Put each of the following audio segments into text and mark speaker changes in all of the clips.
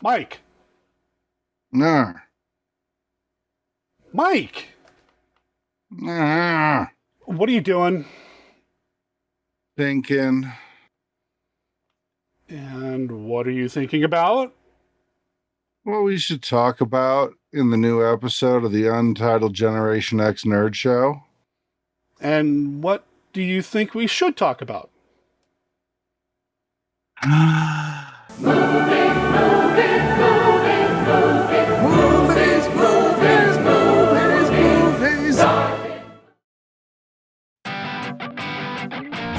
Speaker 1: Mike.
Speaker 2: Nah.
Speaker 1: Mike.
Speaker 2: Nah.
Speaker 1: What are you doing?
Speaker 2: Thinking.
Speaker 1: And what are you thinking about?
Speaker 2: What we should talk about in the new episode of the Untitled Generation X Nerd Show.
Speaker 1: And what do you think we should talk about?
Speaker 2: Movies.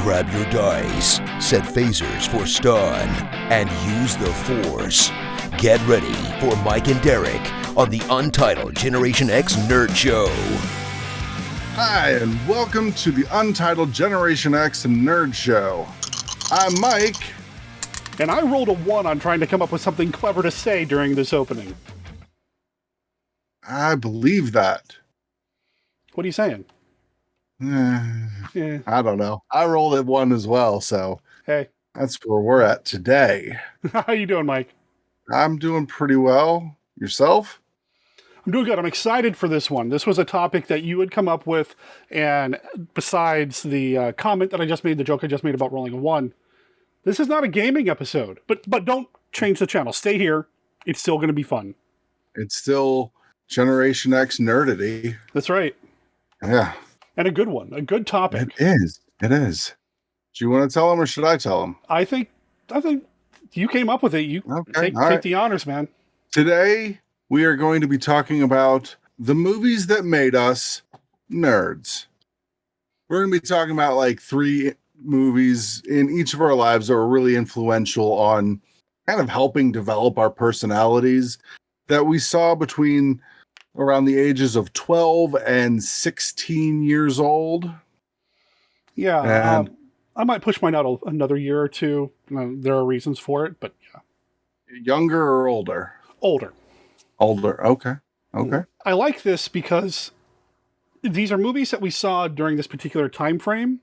Speaker 3: Grab your dice, set phasers for stun, and use the Force. Get ready for Mike and Derek on the Untitled Generation X Nerd Show.
Speaker 2: Hi, and welcome to the Untitled Generation X Nerd Show. I'm Mike.
Speaker 1: And I rolled a 1 on trying to come up with something clever to say during this opening.
Speaker 2: I believe that.
Speaker 1: What are you saying? Yeah.
Speaker 2: I don't know. I rolled at 1 as well, so
Speaker 1: Hey,
Speaker 2: that's where we're at today.
Speaker 1: how you doing, Mike?
Speaker 2: I'm doing pretty well. Yourself?
Speaker 1: I'm doing good. I'm excited for this one. This was a topic that you had come up with, and besides the comment that I just made, the joke I just made about rolling a 1, this is not a gaming episode. But don't change the channel. Stay here. It's still going to be fun.
Speaker 2: It's still Generation X nerdity.
Speaker 1: That's right.
Speaker 2: Yeah.
Speaker 1: And a good one. A good topic.
Speaker 2: It is. It is. Do you want to tell him or should I tell him?
Speaker 1: I think you came up with it. You
Speaker 2: Okay,
Speaker 1: take the honors, man.
Speaker 2: Today, we are going to be talking about the movies that made us nerds. We're going to be talking about like 3 movies in each of our lives that were really influential on kind of helping develop our personalities that we saw between around the ages of 12 and 16 years old.
Speaker 1: Yeah.
Speaker 2: And
Speaker 1: I might push mine out another year or two. There are reasons for it, but yeah.
Speaker 2: younger or older?
Speaker 1: Older.
Speaker 2: Older. Okay. Okay.
Speaker 1: I like this because these are movies that we saw during this particular time frame,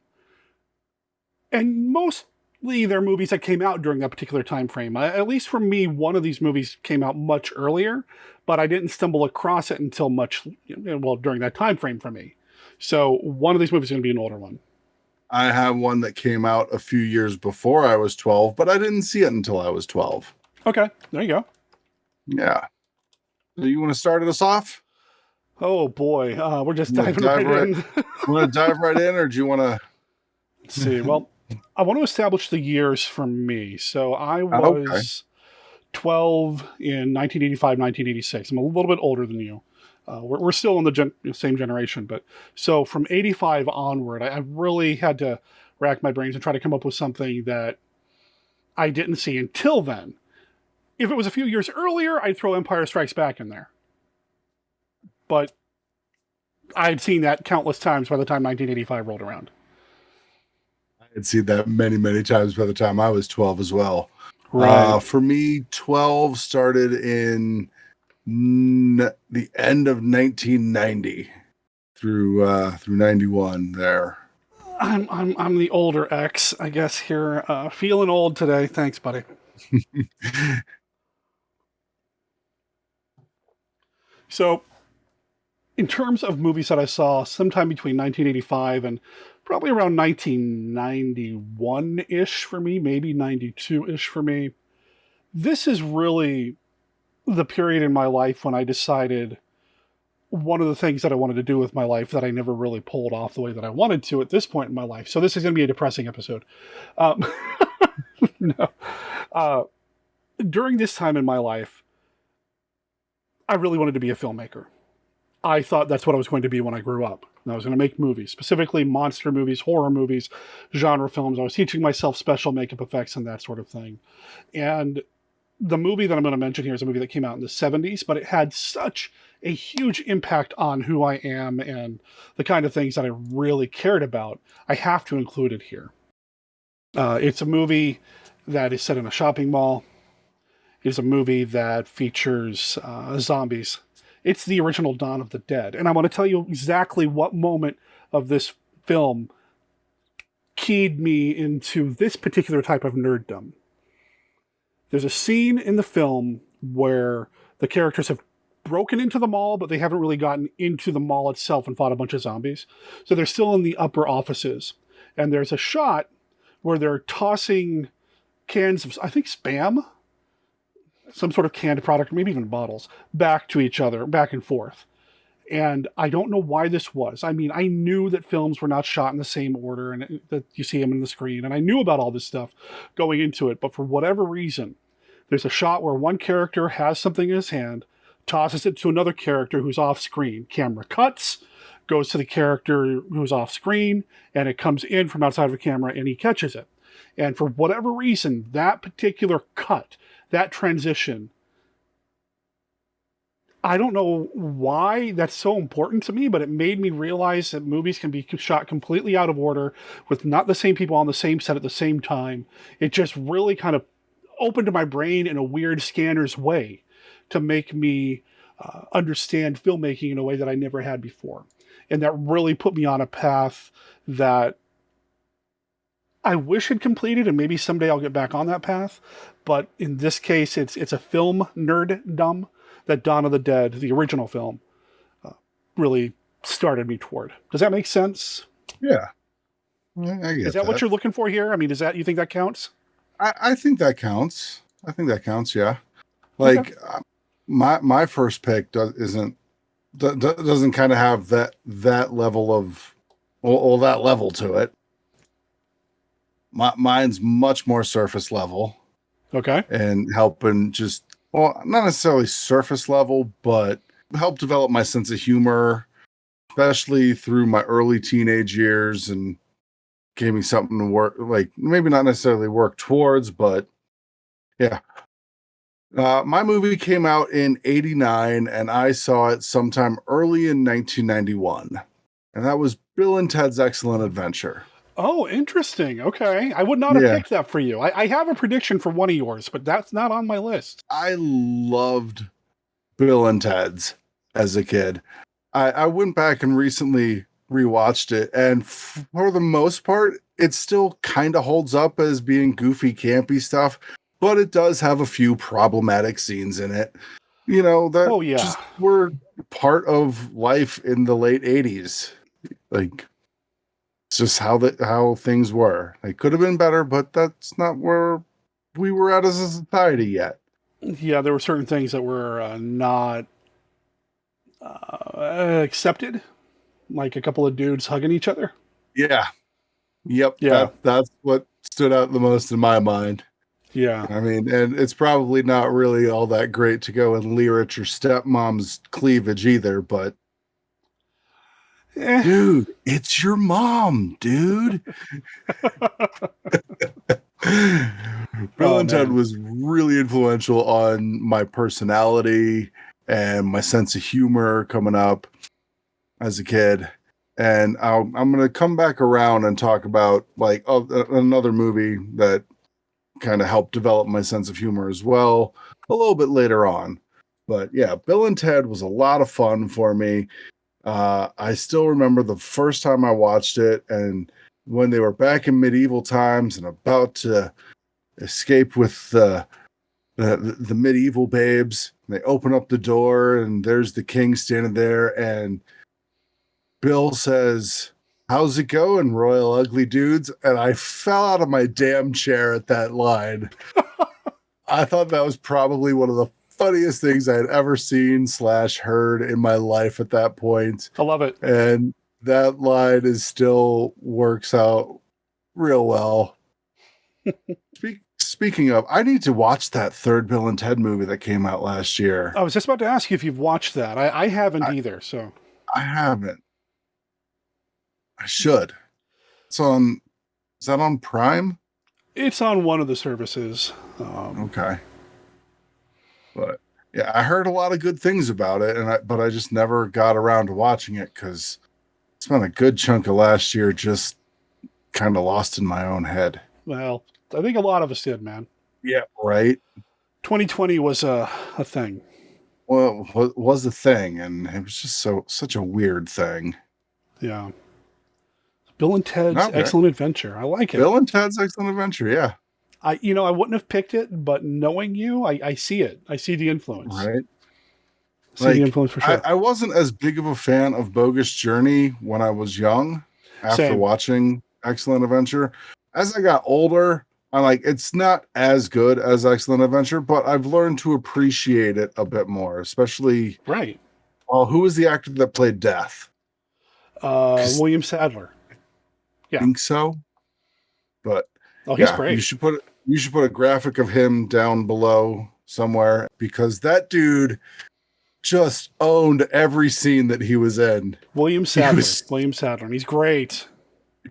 Speaker 1: and mostly they're movies that came out during that particular time frame. At least for me, one of these movies came out much earlier, but I didn't stumble across it until during that time frame for me. So one of these movies is going to be an older one.
Speaker 2: I have one that came out a few years before I was 12, but I didn't see it until I was 12.
Speaker 1: Okay, there you go.
Speaker 2: Yeah. So you want to start us off?
Speaker 1: Oh boy, we're just
Speaker 2: You wanna
Speaker 1: diving right in.
Speaker 2: You want to dive right in, or do you want to?
Speaker 1: Let's see. Well, I want to establish the years for me. So I was 12 in 1985, 1986. I'm a little bit older than you. We're still in the same generation, but so from 85 onward, I really had to rack my brains and try to come up with something that I didn't see until then. If it was a few years earlier, I'd throw Empire Strikes Back in there. But I'd seen that countless times by the time 1985 rolled around.
Speaker 2: I had seen that many, many times by the time I was 12 as well.
Speaker 1: Right.
Speaker 2: For me, 12 started in the end of 1990 through 91 there.
Speaker 1: I'm the older X, I guess, here. Feeling old today. Thanks, buddy. So, in terms of movies that I saw sometime between 1985 and probably around 1991-ish for me, maybe 92-ish for me, this is really the period in my life when I decided one of the things that I wanted to do with my life that I never really pulled off the way that I wanted to at this point in my life. So this is going to be a depressing episode. No. During this time in my life, I really wanted to be a filmmaker. I thought that's what I was going to be when I grew up. And I was going to make movies, specifically monster movies, horror movies, genre films. I was teaching myself special makeup effects and that sort of thing. And the movie that I'm going to mention here is a movie that came out in the 70s, but it had such a huge impact on who I am and the kind of things that I really cared about. I have to include it here. It's a movie that is set in a shopping mall. It's a movie that features zombies. It's the original Dawn of the Dead. And I want to tell you exactly what moment of this film keyed me into this particular type of nerddom. There's a scene in the film where the characters have broken into the mall, but they haven't really gotten into the mall itself and fought a bunch of zombies. So they're still in the upper offices. And there's a shot where they're tossing cans of, I think, Spam, some sort of canned product, maybe even bottles, back to each other, back and forth. And I don't know why this was. I mean, I knew that films were not shot in the same order and that you see them in the screen. And I knew about all this stuff going into it. But for whatever reason, there's a shot where one character has something in his hand, tosses it to another character who's off screen. Camera cuts, goes to the character who's off screen, and it comes in from outside of the camera and he catches it. And for whatever reason, that particular cut, that transition, I don't know why that's so important to me, but it made me realize that movies can be shot completely out of order with not the same people on the same set at the same time. It just really kind of opened my brain in a weird scanner's way to make me understand filmmaking in a way that I never had before. And that really put me on a path that I wish had completed, and maybe someday I'll get back on that path. But in this case, it's a film nerddom that Dawn of the Dead, the original film, really started me toward. Does that make sense?
Speaker 2: Yeah. I get
Speaker 1: Is that what you're looking for here? I mean, you think that counts?
Speaker 2: I think that counts. I think that counts, yeah. Like, okay. My first pick doesn't kind of have that level of, well, that level to it. Mine's much more surface level.
Speaker 1: Okay.
Speaker 2: And helping just, well, not necessarily surface level, but help develop my sense of humor, especially through my early teenage years, and gave me something to work, like maybe not necessarily work towards, but yeah. My movie came out in 89 and I saw it sometime early in 1991. And that was Bill and Ted's Excellent Adventure.
Speaker 1: Oh, interesting. Okay. I would not have picked that for you. I have a prediction for one of yours, but that's not on my list.
Speaker 2: I loved Bill and Ted's as a kid. I went back and recently rewatched it, and for the most part, it still kind of holds up as being goofy, campy stuff, but it does have a few problematic scenes in it. You know, that just were part of life in the late 80s. Like, it's just how things were. They could have been better, but that's not where we were at as a society yet.
Speaker 1: Yeah, there were certain things that were not accepted, like a couple of dudes hugging each other.
Speaker 2: Yeah. Yep. Yeah. That's what stood out the most in my mind.
Speaker 1: Yeah.
Speaker 2: I mean, and it's probably not really all that great to go and leer at your stepmom's cleavage either, but dude, it's your mom, dude. Bill and Ted was really influential on my personality and my sense of humor coming up as a kid. And I'm going to come back around and talk about like another movie that kind of helped develop my sense of humor as well a little bit later on. But yeah, Bill and Ted was a lot of fun for me. I still remember the first time I watched it, and when they were back in medieval times and about to escape with the medieval babes. They open up the door, and there's the king standing there, and Bill says, "How's it going, royal ugly dudes?" And I fell out of my damn chair at that line. I thought that was probably one of the funniest things I had ever seen / heard in my life at that point.
Speaker 1: I love it.
Speaker 2: And that line still works out real well. Speaking of, I need to watch that third Bill and Ted movie that came out last year.
Speaker 1: I was just about to ask you if you've watched that. I haven't either. So
Speaker 2: I haven't. I should. Is that on Prime?
Speaker 1: It's on one of the services.
Speaker 2: Okay. But yeah, I heard a lot of good things about it, but I just never got around to watching it because I spent a good chunk of last year just kind of lost in my own head.
Speaker 1: Well, I think a lot of us did, man.
Speaker 2: Yeah, right.
Speaker 1: 2020 was a thing.
Speaker 2: Well, it was a thing, and it was just such a weird thing.
Speaker 1: Yeah. Bill and Ted's Excellent Adventure. I like it.
Speaker 2: Bill and Ted's Excellent Adventure, yeah.
Speaker 1: I wouldn't have picked it, but knowing you, I see it. I see the influence.
Speaker 2: Right.
Speaker 1: See the influence for sure.
Speaker 2: I wasn't as big of a fan of Bogus Journey when I was young after
Speaker 1: Same.
Speaker 2: watching Excellent Adventure. As I got older, I'm like, it's not as good as Excellent Adventure, but I've learned to appreciate it a bit more, especially.
Speaker 1: Right.
Speaker 2: Well, who was the actor that played Death?
Speaker 1: William Sadler.
Speaker 2: I think so. But
Speaker 1: he's great.
Speaker 2: You should put a graphic of him down below somewhere, because that dude just owned every scene that he was in.
Speaker 1: William Sadler. And he's great.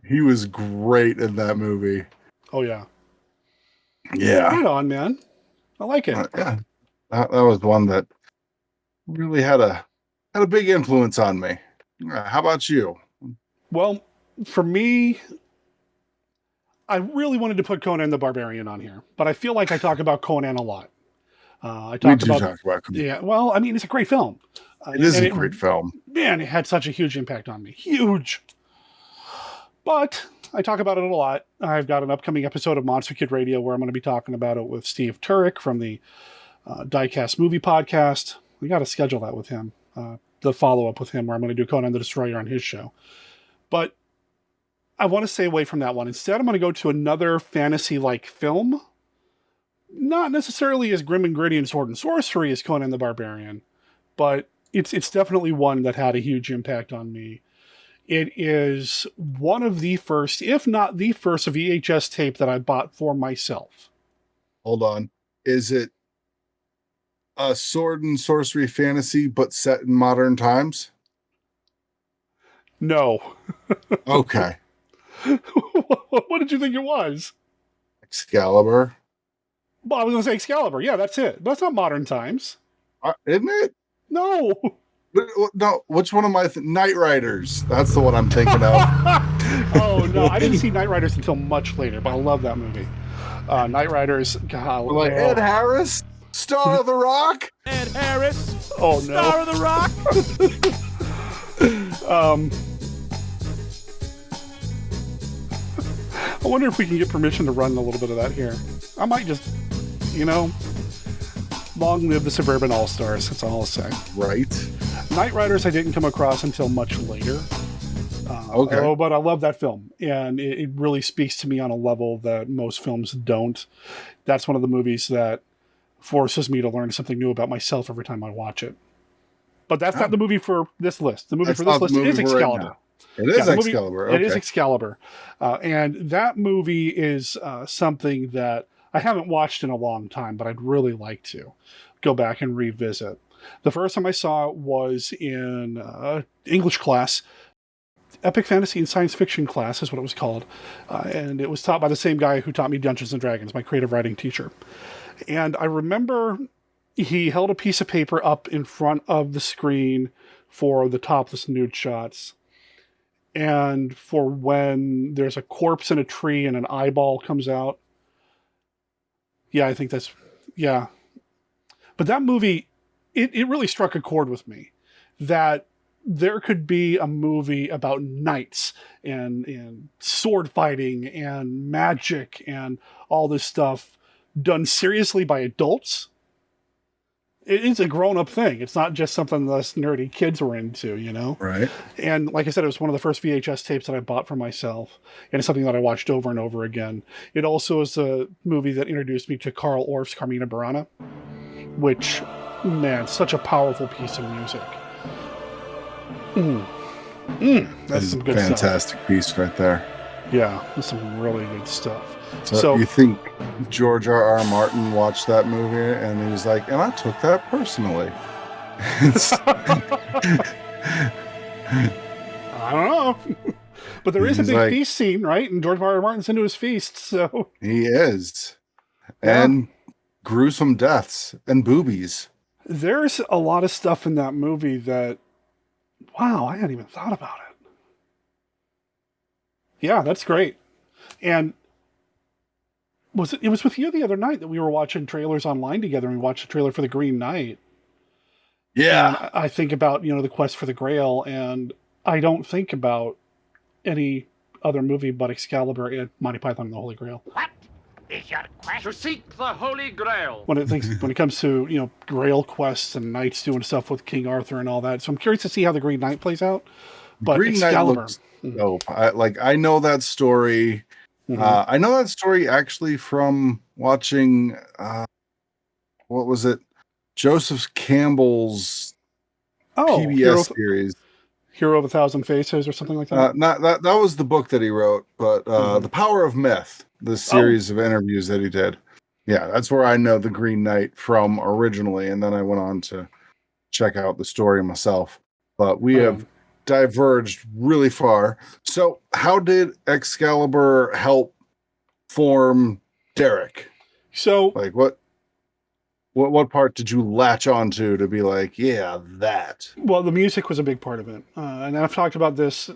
Speaker 2: He was great in that movie.
Speaker 1: Oh yeah.
Speaker 2: Yeah.
Speaker 1: Right on, man. I like it.
Speaker 2: Yeah. That was one that really had a big influence on me. How about you?
Speaker 1: Well, for me, I really wanted to put Conan the Barbarian on here, but I feel like I talk about Conan a lot.
Speaker 2: We talk about Conan.
Speaker 1: Yeah, well, I mean, it's a great film.
Speaker 2: It is a great film.
Speaker 1: Man, it had such a huge impact on me. Huge. But I talk about it a lot. I've got an upcoming episode of Monster Kid Radio where I'm going to be talking about it with Steve Turek from the Diecast Movie Podcast. We got to schedule that with him, the follow-up with him, where I'm going to do Conan the Destroyer on his show. But I want to stay away from that one. Instead, I'm going to go to another fantasy-like film. Not necessarily as grim and gritty and sword and sorcery as Conan the Barbarian, but it's definitely one that had a huge impact on me. It is one of the first, if not the first, VHS tape that I bought for myself.
Speaker 2: Hold on. Is it a sword and sorcery fantasy, but set in modern times?
Speaker 1: No.
Speaker 2: Okay.
Speaker 1: What did you think it was?
Speaker 2: Excalibur.
Speaker 1: Well, I was going to say Excalibur. Yeah, that's it. That's not modern times.
Speaker 2: Isn't it?
Speaker 1: No.
Speaker 2: No, which one am I? Knight Riders. That's the one I'm thinking of.
Speaker 1: Oh, no. I didn't see Knight Riders until much later, but I love that movie. Knight Riders. God,
Speaker 2: like Ed Harris, star of The Rock.
Speaker 4: Ed Harris.
Speaker 1: Oh, no.
Speaker 4: Star of The Rock.
Speaker 1: I wonder if we can get permission to run a little bit of that here. I might just, long live the Suburban All-Stars. That's all I'll say.
Speaker 2: Right.
Speaker 1: Knight Riders I didn't come across until much later.
Speaker 2: Okay.
Speaker 1: Oh, but I love that film. And it really speaks to me on a level that most films don't. That's one of the movies that forces me to learn something new about myself every time I watch it. But that's not the movie for this list. The movie for this list is Excalibur.
Speaker 2: Right, it is Excalibur. Okay.
Speaker 1: It is Excalibur. And that movie is something that I haven't watched in a long time, but I'd really like to go back and revisit. The first time I saw it was in English class. Epic Fantasy and Science Fiction class is what it was called. And it was taught by the same guy who taught me Dungeons & Dragons, my creative writing teacher. And I remember he held a piece of paper up in front of the screen for the topless nude shots. And for when there's a corpse in a tree and an eyeball comes out. Yeah, I think that's... Yeah. But that movie, it really struck a chord with me. That there could be a movie about knights and sword fighting and magic and all this stuff done seriously by adults. It is a grown-up thing. It's not just something us nerdy kids were into,
Speaker 2: Right.
Speaker 1: And like I said, it was one of the first VHS tapes that I bought for myself. And it's something that I watched over and over again. It also is a movie that introduced me to Carl Orff's Carmina Burana, which, man, such a powerful piece of music. That's some good
Speaker 2: fantastic
Speaker 1: stuff.
Speaker 2: Piece right there.
Speaker 1: Yeah, that's some really good stuff.
Speaker 2: So you think George R.R. Martin watched that movie and he was like, and I took that personally.
Speaker 1: I don't know. But there is a big feast scene, right? And George R.R. Martin's into his feast, so...
Speaker 2: He is. Yeah. And gruesome deaths and boobies.
Speaker 1: There's a lot of stuff in that movie that... Wow, I hadn't even thought about it. Yeah, that's great. And it was with you the other night that we were watching trailers online together, and we watched the trailer for The Green Knight.
Speaker 2: Yeah.
Speaker 1: And I think about, the quest for the Grail, and I don't think about any other movie but Excalibur and Monty Python and the Holy Grail.
Speaker 4: What? is your quest? To seek the Holy Grail.
Speaker 1: When it comes to, you know, Grail quests and knights doing stuff with King Arthur and all that. So I'm curious to see how the Green Knight plays out. But
Speaker 2: Green Knight
Speaker 1: Excalibur.
Speaker 2: looks dope. I know that story. I know that story actually from watching what was it? Joseph Campbell's PBS series.
Speaker 1: Hero of a Thousand Faces or something like that?
Speaker 2: That was the book that he wrote, but The Power of Myth, the series of interviews that he did. Yeah, that's where I know the Green Knight from originally, and then I went on to check out the story myself. But we have diverged really far. So how did Excalibur help form Derek?
Speaker 1: So
Speaker 2: like what part did you latch onto to be like, yeah, that?
Speaker 1: Well, the music was a big part of it. And I've talked about this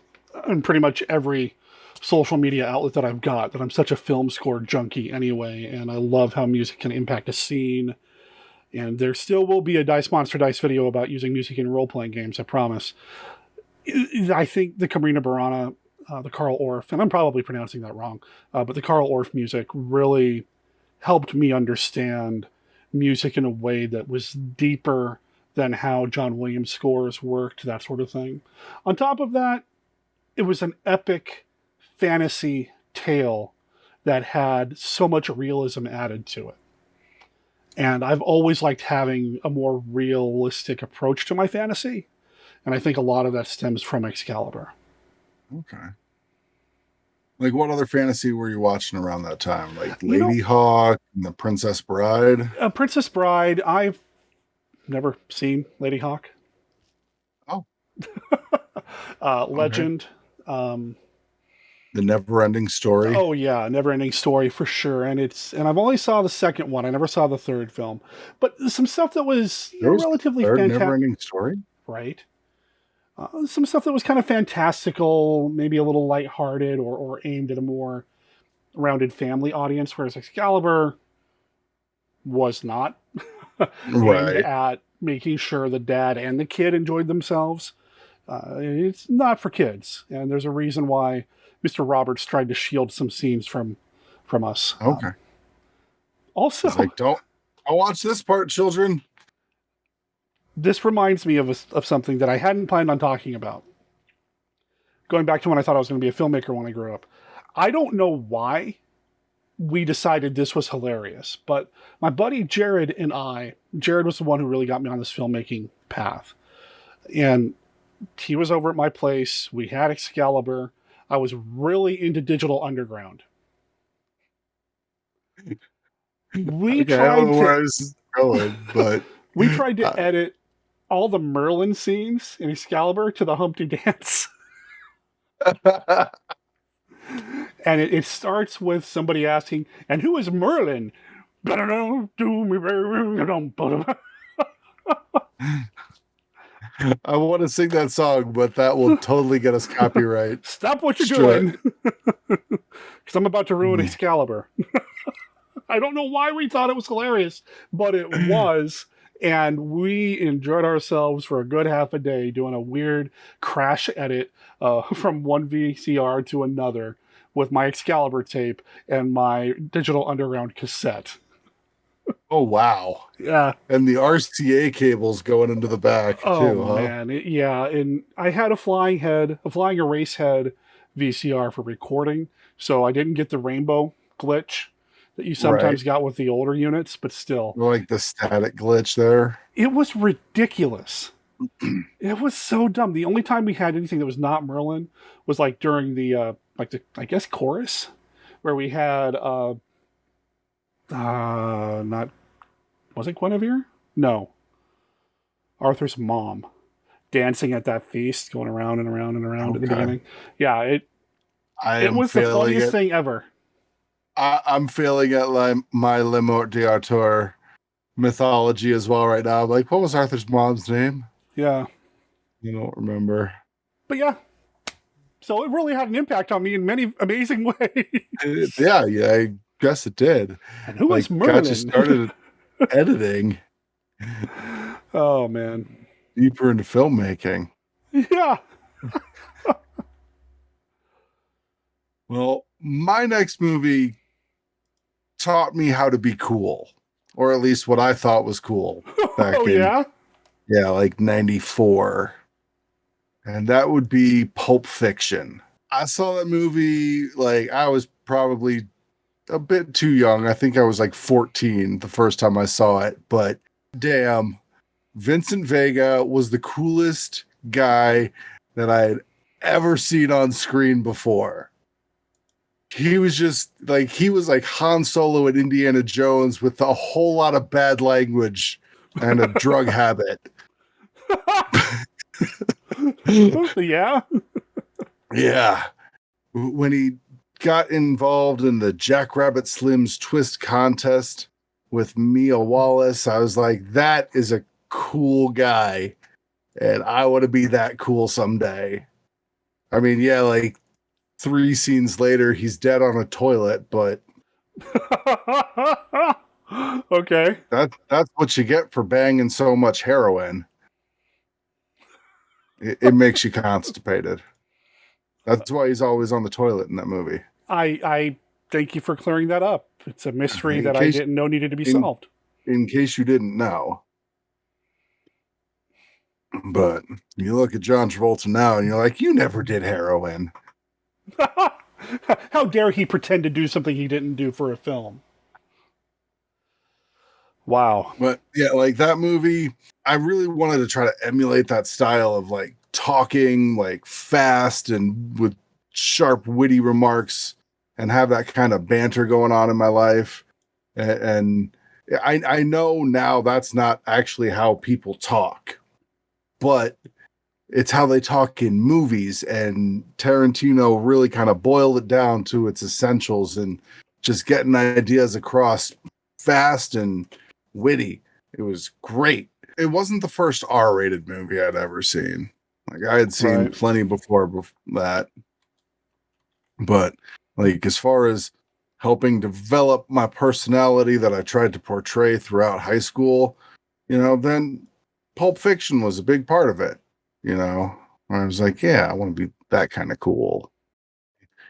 Speaker 1: in pretty much every social media outlet that I've got, that I'm such a film score junkie anyway, and I love how music can impact a scene. And there still will be a Dice Monster Dice video about using music in role-playing games, I promise. I think the Camarina Burana, the Carl Orff, and I'm probably pronouncing that wrong, but the Carl Orff music really helped me understand music in a way that was deeper than how John Williams scores worked, that sort of thing. On top of that, it was an epic fantasy tale that had so much realism added to it. And I've always liked having a more realistic approach to my fantasy. And I think a lot of that stems from Excalibur.
Speaker 2: Okay. Like, what other fantasy were you watching around that time? Like Lady Hawk and The Princess Bride?
Speaker 1: Princess Bride, I've never seen Lady Hawk.
Speaker 2: Oh.
Speaker 1: Legend.
Speaker 2: The Never-Ending Story.
Speaker 1: Oh yeah, Never-Ending Story for sure. And I've only saw the second one. I never saw the third film. But some stuff that was relatively fantastic.
Speaker 2: Never-Ending Story?
Speaker 1: Right. Some stuff that was kind of fantastical, maybe a little lighthearted, or aimed at a more rounded family audience, whereas Excalibur was not.
Speaker 2: Right.
Speaker 1: Aimed at making sure the dad and the kid enjoyed themselves. It's not for kids, and there's a reason why Mr. Roberts tried to shield some scenes from us.
Speaker 2: Okay.
Speaker 1: Also,
Speaker 2: it's like, don't watch this part, children.
Speaker 1: This reminds me of something that I hadn't planned on talking about. Going back to when I thought I was going to be a filmmaker when I grew up. I don't know why we decided this was hilarious, but my buddy Jared and Jared was the one who really got me on this filmmaking path. And he was over at my place. We had Excalibur. I was really into Digital Underground. We
Speaker 2: I don't know where this is going, but
Speaker 1: we tried to edit all the Merlin scenes in Excalibur to the Humpty Dance. And it starts with somebody asking, and who is Merlin?
Speaker 2: I want to sing that song, but that will totally get us copyright.
Speaker 1: Stop what you're doing. Because I'm about to ruin Excalibur. I don't know why we thought it was hilarious, but it was. And we enjoyed ourselves for a good half a day doing a weird crash edit from one VCR to another with my Excalibur tape and my Digital Underground cassette.
Speaker 2: Oh, wow.
Speaker 1: Yeah.
Speaker 2: And the RCA cables going into the back, too, huh?
Speaker 1: Man. And I had a flying erase head VCR for recording, so I didn't get the rainbow glitch that you sometimes got with the older units, but still.
Speaker 2: Like the static glitch there.
Speaker 1: It was ridiculous. It was so dumb. The only time we had anything that was not Merlin was like during the I guess chorus, where we had not, was it Guinevere? No. Arthur's mom dancing at that feast, going around and around and around at the beginning. Yeah, it was the funniest thing ever.
Speaker 2: I'm feeling at like my Le Mort d'Arthur mythology as well right now. Like, what was Arthur's mom's name?
Speaker 1: Yeah.
Speaker 2: You don't remember.
Speaker 1: But yeah. So it really had an impact on me in many amazing ways.
Speaker 2: Yeah, I guess it did.
Speaker 1: And who was Merlin?
Speaker 2: Got you started editing.
Speaker 1: Oh, man.
Speaker 2: Deeper into filmmaking.
Speaker 1: Yeah.
Speaker 2: Well, my next movie taught me how to be cool, or at least what I thought was cool back
Speaker 1: Oh,
Speaker 2: in,
Speaker 1: yeah?
Speaker 2: yeah, like 94. And that would be Pulp Fiction. I saw that movie, like, I was probably a bit too young. I think I was like 14 the first time I saw it, but damn, Vincent Vega was the coolest guy that I had ever seen on screen before. He was like Han Solo and Indiana Jones with a whole lot of bad language and a drug habit.
Speaker 1: Yeah?
Speaker 2: Yeah. When he got involved in the Jackrabbit Slims twist contest with Mia Wallace, I was like, that is a cool guy. And I want to be that cool someday. I mean, yeah, like 3 scenes later, he's dead on a toilet, but
Speaker 1: Okay.
Speaker 2: that's what you get for banging so much heroin. It makes you constipated. That's why he's always on the toilet in that movie.
Speaker 1: I thank you for clearing that up. It's a mystery
Speaker 2: In
Speaker 1: that I
Speaker 2: case-
Speaker 1: didn't know needed to be
Speaker 2: in-
Speaker 1: solved.
Speaker 2: In case you didn't know. But you look at John Travolta now and you're like, you never did heroin.
Speaker 1: How dare he pretend to do something he didn't do for a film? Wow.
Speaker 2: But yeah, like that movie, I really wanted to try to emulate that style of like talking like fast and with sharp, witty remarks and have that kind of banter going on in my life. And I know now that's not actually how people talk, but it's how they talk in movies. And Tarantino really kind of boiled it down to its essentials and just getting ideas across fast and witty. It was great. It wasn't the first R-rated movie I'd ever seen. Like I had seen
Speaker 1: Right.
Speaker 2: plenty before that. But like as far as helping develop my personality that I tried to portray throughout high school, then Pulp Fiction was a big part of it. I was like, yeah, I want to be that kind of cool.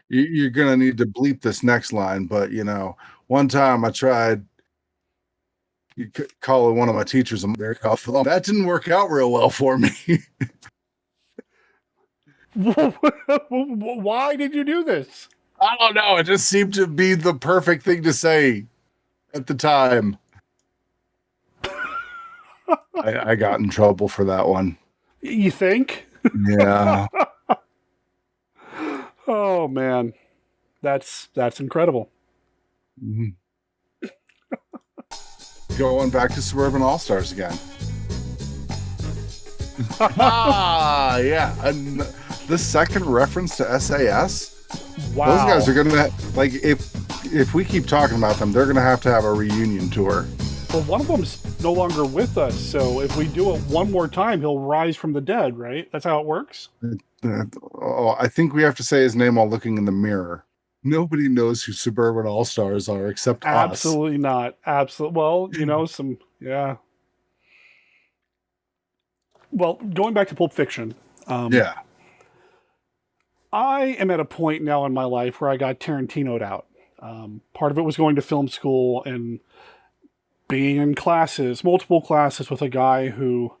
Speaker 2: You're going to need to bleep this next line, but one time I tried calling one of my teachers a that didn't work out real well for me.
Speaker 1: Why did you do this?
Speaker 2: I don't know. It just seemed to be the perfect thing to say at the time. I got in trouble for that one.
Speaker 1: You think?
Speaker 2: Yeah.
Speaker 1: Oh man, that's incredible.
Speaker 2: Mhm. Going back to Suburban All-Stars again. Yeah. And the second reference to SAS.
Speaker 1: Wow.
Speaker 2: Those guys are gonna like if we keep talking about them, they're gonna have to have a reunion tour.
Speaker 1: Well, one of them's no longer with us, so if we do it one more time, he'll rise from the dead, right? That's how it works?
Speaker 2: I think we have to say his name while looking in the mirror. Nobody knows who Suburban All-Stars are except us.
Speaker 1: Absolutely not. Absolutely. Well, yeah. Well, going back to Pulp Fiction.
Speaker 2: Yeah.
Speaker 1: I am at a point now in my life where I got Tarantino'd out. Part of it was going to film school and being in multiple classes with a guy who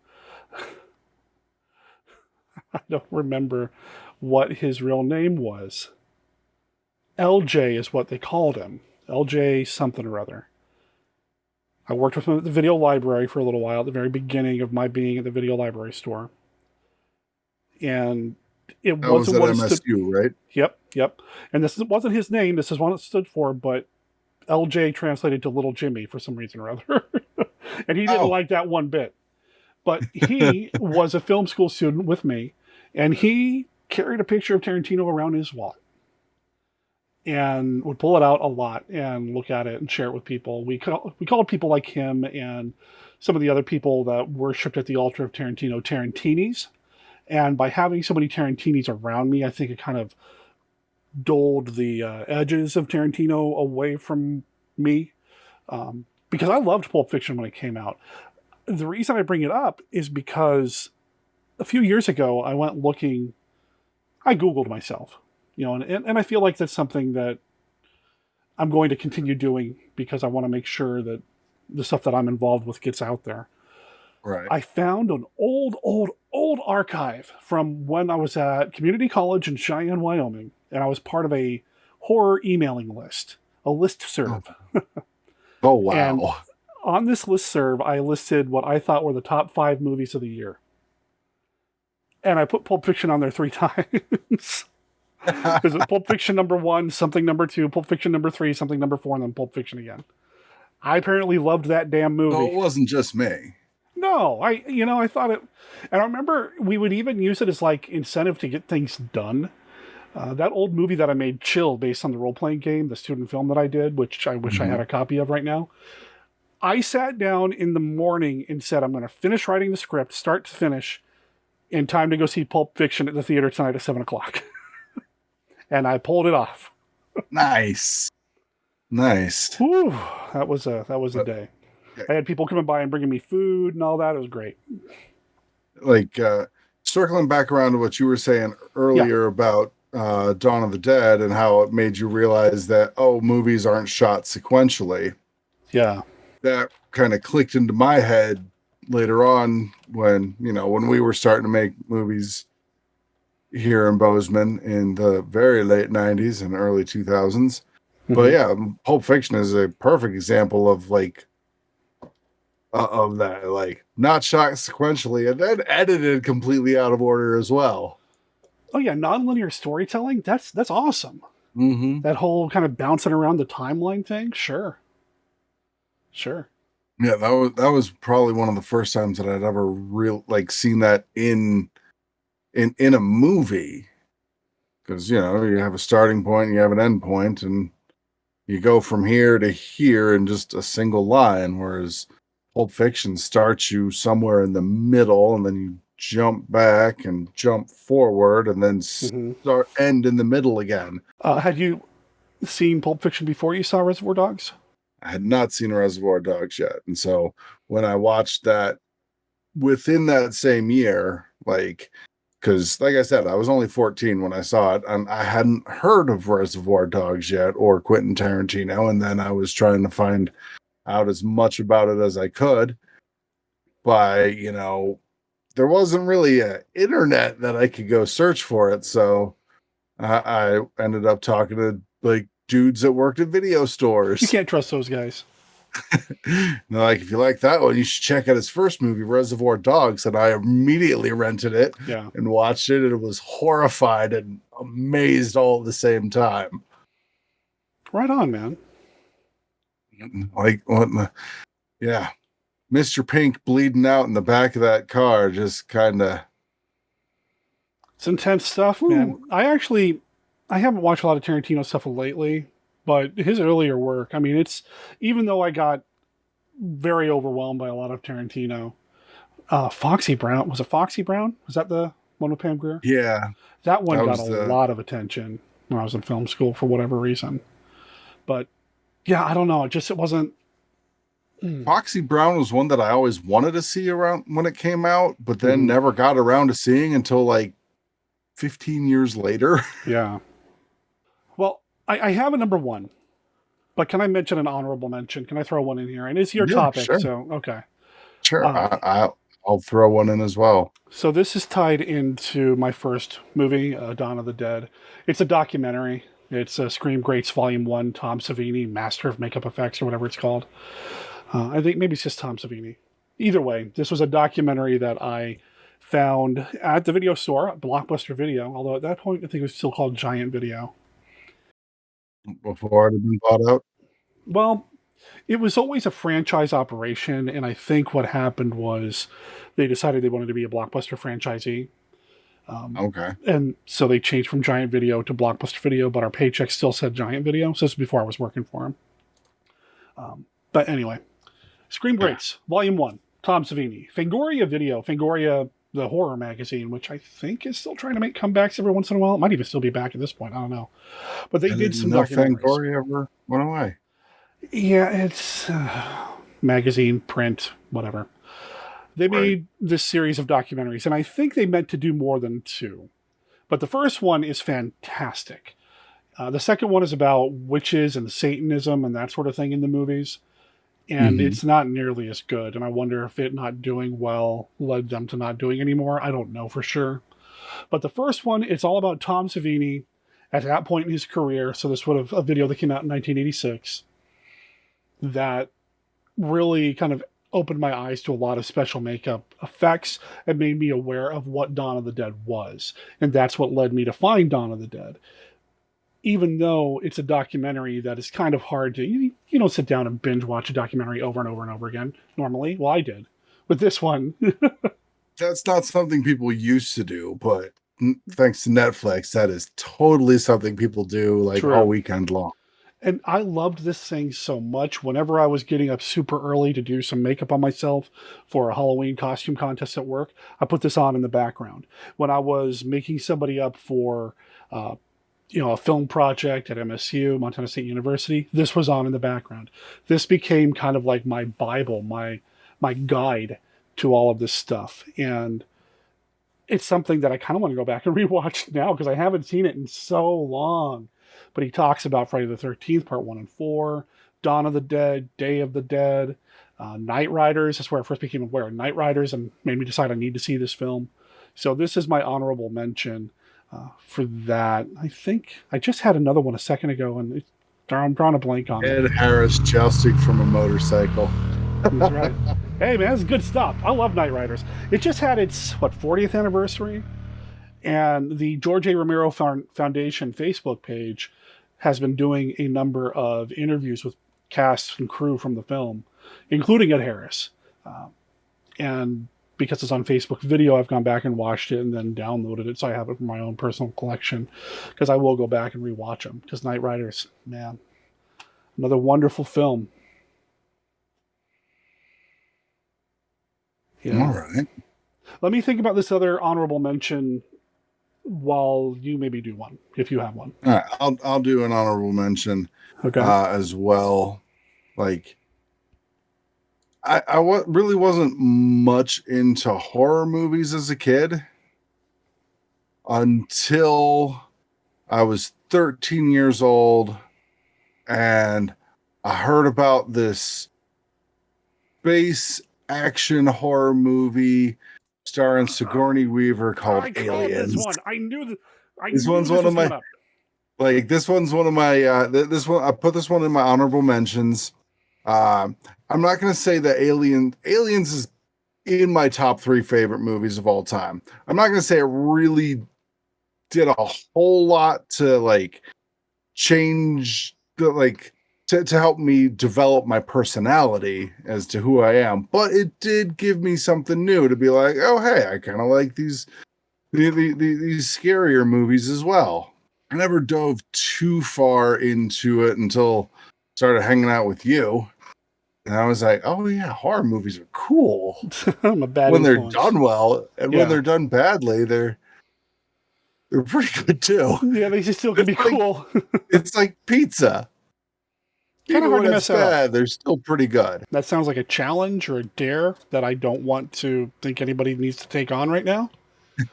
Speaker 1: I don't remember what his real name was. LJ is what they called him. LJ something or other. I worked with him at the video library for a little while, at the very beginning of my being at the video library store. And it
Speaker 2: That was
Speaker 1: wasn't
Speaker 2: at
Speaker 1: what it stood.
Speaker 2: MSU, right?
Speaker 1: Yep. And this wasn't his name. This is what it stood for, but LJ translated to Little Jimmy for some reason or other. And he didn't like that one bit. But he was a film school student with me, and he carried a picture of Tarantino around his wallet and would pull it out a lot and look at it and share it with people. We called people like him and some of the other people that worshipped at the altar of Tarantino Tarantinis. And by having so many Tarantinis around me, I think it kind of dulled the edges of Tarantino away from me. Because I loved Pulp Fiction when it came out. The reason I bring it up is because a few years ago, I Googled myself, and I feel like that's something that I'm going to continue doing because I want to make sure that the stuff that I'm involved with gets out there.
Speaker 2: Right.
Speaker 1: I found an old archive from when I was at community college in Cheyenne, Wyoming, and I was part of a horror emailing list, a listserv.
Speaker 2: Oh, wow.
Speaker 1: And on this listserv, I listed what I thought were the top 5 movies of the year. And I put Pulp Fiction on there 3 times. Because Pulp Fiction number 1, something number 2, Pulp Fiction number 3, something number 4, and then Pulp Fiction again. I apparently loved that damn movie.
Speaker 2: Oh, it wasn't just me.
Speaker 1: No, I thought it, and I remember we would even use it as like incentive to get things done. That old movie that I made, Chill, based on the role-playing game, the student film that I did, which I wish I had a copy of right now. I sat down in the morning and said, I'm going to finish writing the script, start to finish, in time to go see Pulp Fiction at the theater tonight at 7:00. And I pulled it off.
Speaker 2: Nice.
Speaker 1: Whew, that was a day. I had people coming by and bringing me food and all that. It was great.
Speaker 2: Like, circling back around to what you were saying earlier about Dawn of the Dead and how it made you realize that, movies aren't shot sequentially.
Speaker 1: Yeah.
Speaker 2: That kind of clicked into my head later on when we were starting to make movies here in Bozeman in the very late 90s and early 2000s. But yeah, Pulp Fiction is a perfect example of of that, like not shot sequentially and then edited completely out of order as well.
Speaker 1: Oh yeah, nonlinear storytelling. That's awesome.
Speaker 2: Mm-hmm.
Speaker 1: That whole kind of bouncing around the timeline thing. Sure.
Speaker 2: Yeah, that was probably one of the first times that I'd ever seen that in a movie, because you have a starting point, you have an end point, and you go from here to here in just a single line, whereas Pulp Fiction starts you somewhere in the middle, and then you jump back and jump forward, and then end in the middle again.
Speaker 1: Had you seen Pulp Fiction before you saw Reservoir Dogs?
Speaker 2: I had not seen Reservoir Dogs yet, and so when I watched that within that same year, because like I said, I was only 14 when I saw it, and I hadn't heard of Reservoir Dogs yet or Quentin Tarantino, and then I was trying to find out as much about it as I could by, there wasn't really an internet that I could go search for it. So I ended up talking to dudes that worked at video stores.
Speaker 1: You can't trust those guys.
Speaker 2: And they're like, if you like that one, you should check out his first movie, Reservoir Dogs. And I immediately rented it and watched it. And it was horrified and amazed all at the same time.
Speaker 1: Right on, man.
Speaker 2: Yeah. Mr. Pink bleeding out in the back of that car, just kind of.
Speaker 1: It's intense stuff, man. I haven't watched a lot of Tarantino stuff lately, but his earlier work, it's, even though I got very overwhelmed by a lot of Tarantino, Foxy Brown, was it Foxy Brown? Was that the one with Pam Grier?
Speaker 2: Yeah.
Speaker 1: That one got a lot of attention when I was in film school for whatever reason. But yeah, I don't know. It wasn't.
Speaker 2: Foxy Brown was one that I always wanted to see around when it came out, but then never got around to seeing until 15 years later.
Speaker 1: Yeah. Well, I have a number 1, but can I mention an honorable mention? Can I throw one in here? And it's your topic,
Speaker 2: sure.
Speaker 1: So okay.
Speaker 2: Sure, I'll throw one in as well.
Speaker 1: So this is tied into my first movie, Dawn of the Dead. It's a documentary. It's Scream Greats Volume 1, Tom Savini, Master of Makeup Effects, or whatever it's called. I think maybe it's just Tom Savini. Either way, this was a documentary that I found at the video store, Blockbuster Video, although at that point I think it was still called Giant Video.
Speaker 2: Before it had been bought out?
Speaker 1: Well, it was always a franchise operation, and I think what happened was they decided they wanted to be a Blockbuster franchisee.
Speaker 2: Okay.
Speaker 1: And so they changed from Giant Video to Blockbuster Video, but our paycheck still said Giant Video. So this was before I was working for them. But anyway, Scream Greats, Volume 1, Tom Savini. Fangoria Video, Fangoria, the horror magazine, which I think is still trying to make comebacks every once in a while. It might even still be back at this point. I don't know. But they did some documentaries.
Speaker 2: Fangoria ever went away?
Speaker 1: Yeah, it's magazine, print, whatever. They made this series of documentaries, and I think they meant to do more than 2. But the first one is fantastic. The second one is about witches and Satanism and that sort of thing in the movies. And
Speaker 2: Mhm.
Speaker 1: it's not nearly as good. And I wonder if it not doing well led them to not doing anymore. I don't know for sure. But the first one, it's all about Tom Savini at that point in his career. So this would have a video that came out in 1986 that really kind of opened my eyes to a lot of special makeup effects and made me aware of what Dawn of the Dead was. And that's what led me to find Dawn of the Dead. Even though it's a documentary that is kind of hard to, you don't sit down and binge watch a documentary over and over and over again normally. Well, I did. With this one,
Speaker 2: That's not something people used to do, but thanks to Netflix, that is totally something people do like all
Speaker 1: true.
Speaker 2: weekend long.
Speaker 1: And I loved this thing so much. Whenever I was getting up super early to do some makeup on myself for a Halloween costume contest at work, I put this on in the background. When I was making somebody up for, a film project at MSU, Montana State University, this was on in the background. This became kind of like my Bible, my guide to all of this stuff. And it's something that I kind of want to go back and rewatch now because I haven't seen it in so long. But he talks about Friday the 13th, part 1 and 4, Dawn of the Dead, Day of the Dead, Night Riders. That's where I first became aware of Night Riders and made me decide I need to see this film. So this is my honorable mention for that. I think I just had another one a second ago, and I'm drawing a blank on it.
Speaker 2: Ed Harris jousting from a motorcycle.
Speaker 1: That's right. Hey, man, it's good stuff. I love Night Riders. It just had its, 40th anniversary? And the George A. Romero Foundation Facebook page has been doing a number of interviews with cast and crew from the film, including Ed Harris. And because it's on Facebook video, I've gone back and watched it and then downloaded it. So I have it for my own personal collection because I will go back and rewatch them. Because Night Riders, man, another wonderful film. Yeah.
Speaker 2: All right.
Speaker 1: Let me think about this other honorable mention while you maybe do one, if you have one.
Speaker 2: All right. I'll do an honorable mention
Speaker 1: Okay.
Speaker 2: as well. Like, I really wasn't much into horror movies as a kid until I was 13 years old and I heard about this space action horror movie starring Sigourney Weaver called
Speaker 1: I called
Speaker 2: Aliens.
Speaker 1: this one. I knew that.
Speaker 2: This one's one of my this one's one of my this one I put this one in my honorable mentions. I'm not going to say that Aliens is in my top 3 favorite movies of all time. I'm not going to say it really did a whole lot to like change the like to help me develop my personality as to who I am, but it did give me something new to be like, oh hey, I kind of like these scarier movies as well. I never dove too far into it until I started hanging out with you. And I was like, oh yeah, horror movies are cool.
Speaker 1: I'm a bad
Speaker 2: when
Speaker 1: influence.
Speaker 2: they're done well, and
Speaker 1: Yeah.
Speaker 2: when they're done badly, they're pretty good too.
Speaker 1: Yeah, they still can be
Speaker 2: It's like-
Speaker 1: cool.
Speaker 2: It's like pizza.
Speaker 1: Kinda
Speaker 2: Even
Speaker 1: hard
Speaker 2: when
Speaker 1: to
Speaker 2: it's
Speaker 1: mess up.
Speaker 2: bad, they're still pretty good.
Speaker 1: That sounds like a challenge or a dare that I don't want to think anybody needs to take on right now.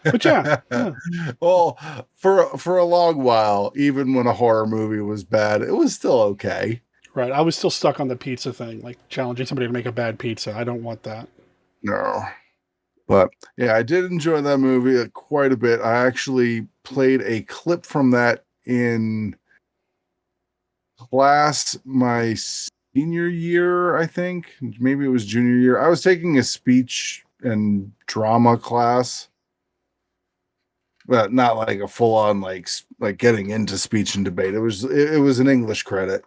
Speaker 1: But yeah.
Speaker 2: Well, for a long while, even when a horror movie was bad, it was still okay.
Speaker 1: Right. I was still stuck on the pizza thing, like challenging somebody to make a bad pizza. I don't want that.
Speaker 2: No. But yeah, I did enjoy that movie quite a bit. I actually played a clip from that in class my senior year, I think. Maybe it was junior year. I was taking a speech and drama class. But not like a full on like getting into speech and debate. It was an English credit.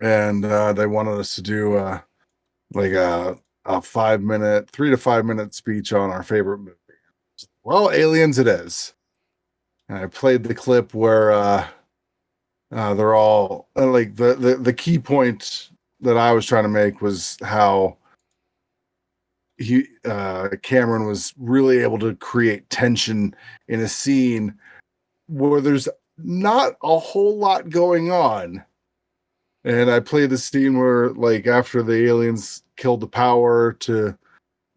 Speaker 2: And they wanted us to do a 3 to 5 minute speech on our favorite movie. Well, Aliens it is. And I played the clip where they're all like the key point that I was trying to make was how Cameron was really able to create tension in a scene where there's not a whole lot going on. And I played the scene where, like, after the aliens killed the power to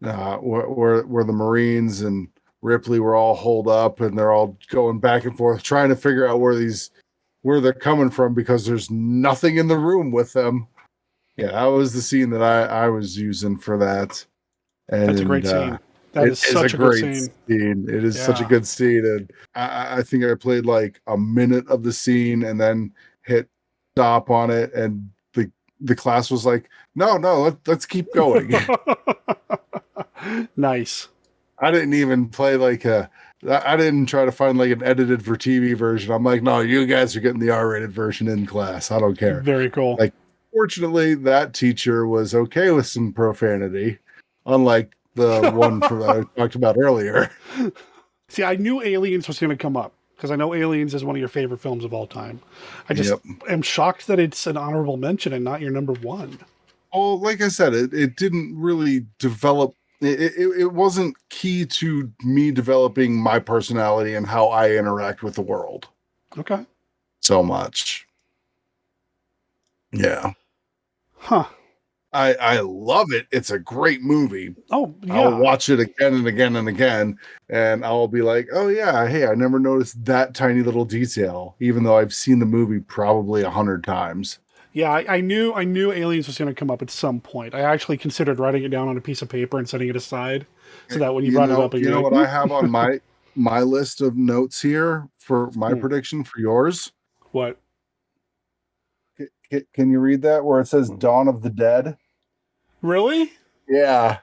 Speaker 2: where the Marines and Ripley were all holed up and they're all going back and forth trying to figure out where they're coming from because there's nothing in the room with them. Yeah, that was the scene that I was using for that. And
Speaker 1: That's a great scene. That is such a
Speaker 2: great
Speaker 1: good scene.
Speaker 2: It is such a
Speaker 1: Yeah.
Speaker 2: good scene. And I think I played like a minute of the scene and then hit stop on it. And the class was like, no, let's keep going.
Speaker 1: Nice.
Speaker 2: I didn't even play I didn't try to find like an edited for TV version. I'm like, no, you guys are getting the R-rated version in class. I don't care.
Speaker 1: Very cool.
Speaker 2: Like, fortunately, that teacher was okay with some profanity, unlike the one that I talked about earlier.
Speaker 1: See, I knew Aliens was going to come up because I know Aliens is one of your favorite films of all time. I just am shocked that it's an honorable mention and not your number one.
Speaker 2: Well, like I said, it didn't really develop. It wasn't key to me developing my personality and how I interact with the world.
Speaker 1: Okay.
Speaker 2: So much. Yeah.
Speaker 1: Huh.
Speaker 2: I love it. It's a great movie.
Speaker 1: Oh, yeah.
Speaker 2: I'll watch it again and again and again, and I'll be like, oh yeah, hey, I never noticed that tiny little detail, even though I've seen the movie probably 100 times.
Speaker 1: Yeah, I knew Aliens was going to come up at some point. I actually considered writing it down on a piece of paper and setting it aside so that when you brought it up,
Speaker 2: you know what I have on my list of notes here for my prediction for yours?
Speaker 1: What?
Speaker 2: Can you read that where it says Dawn of the Dead?
Speaker 1: Really?
Speaker 2: Yeah.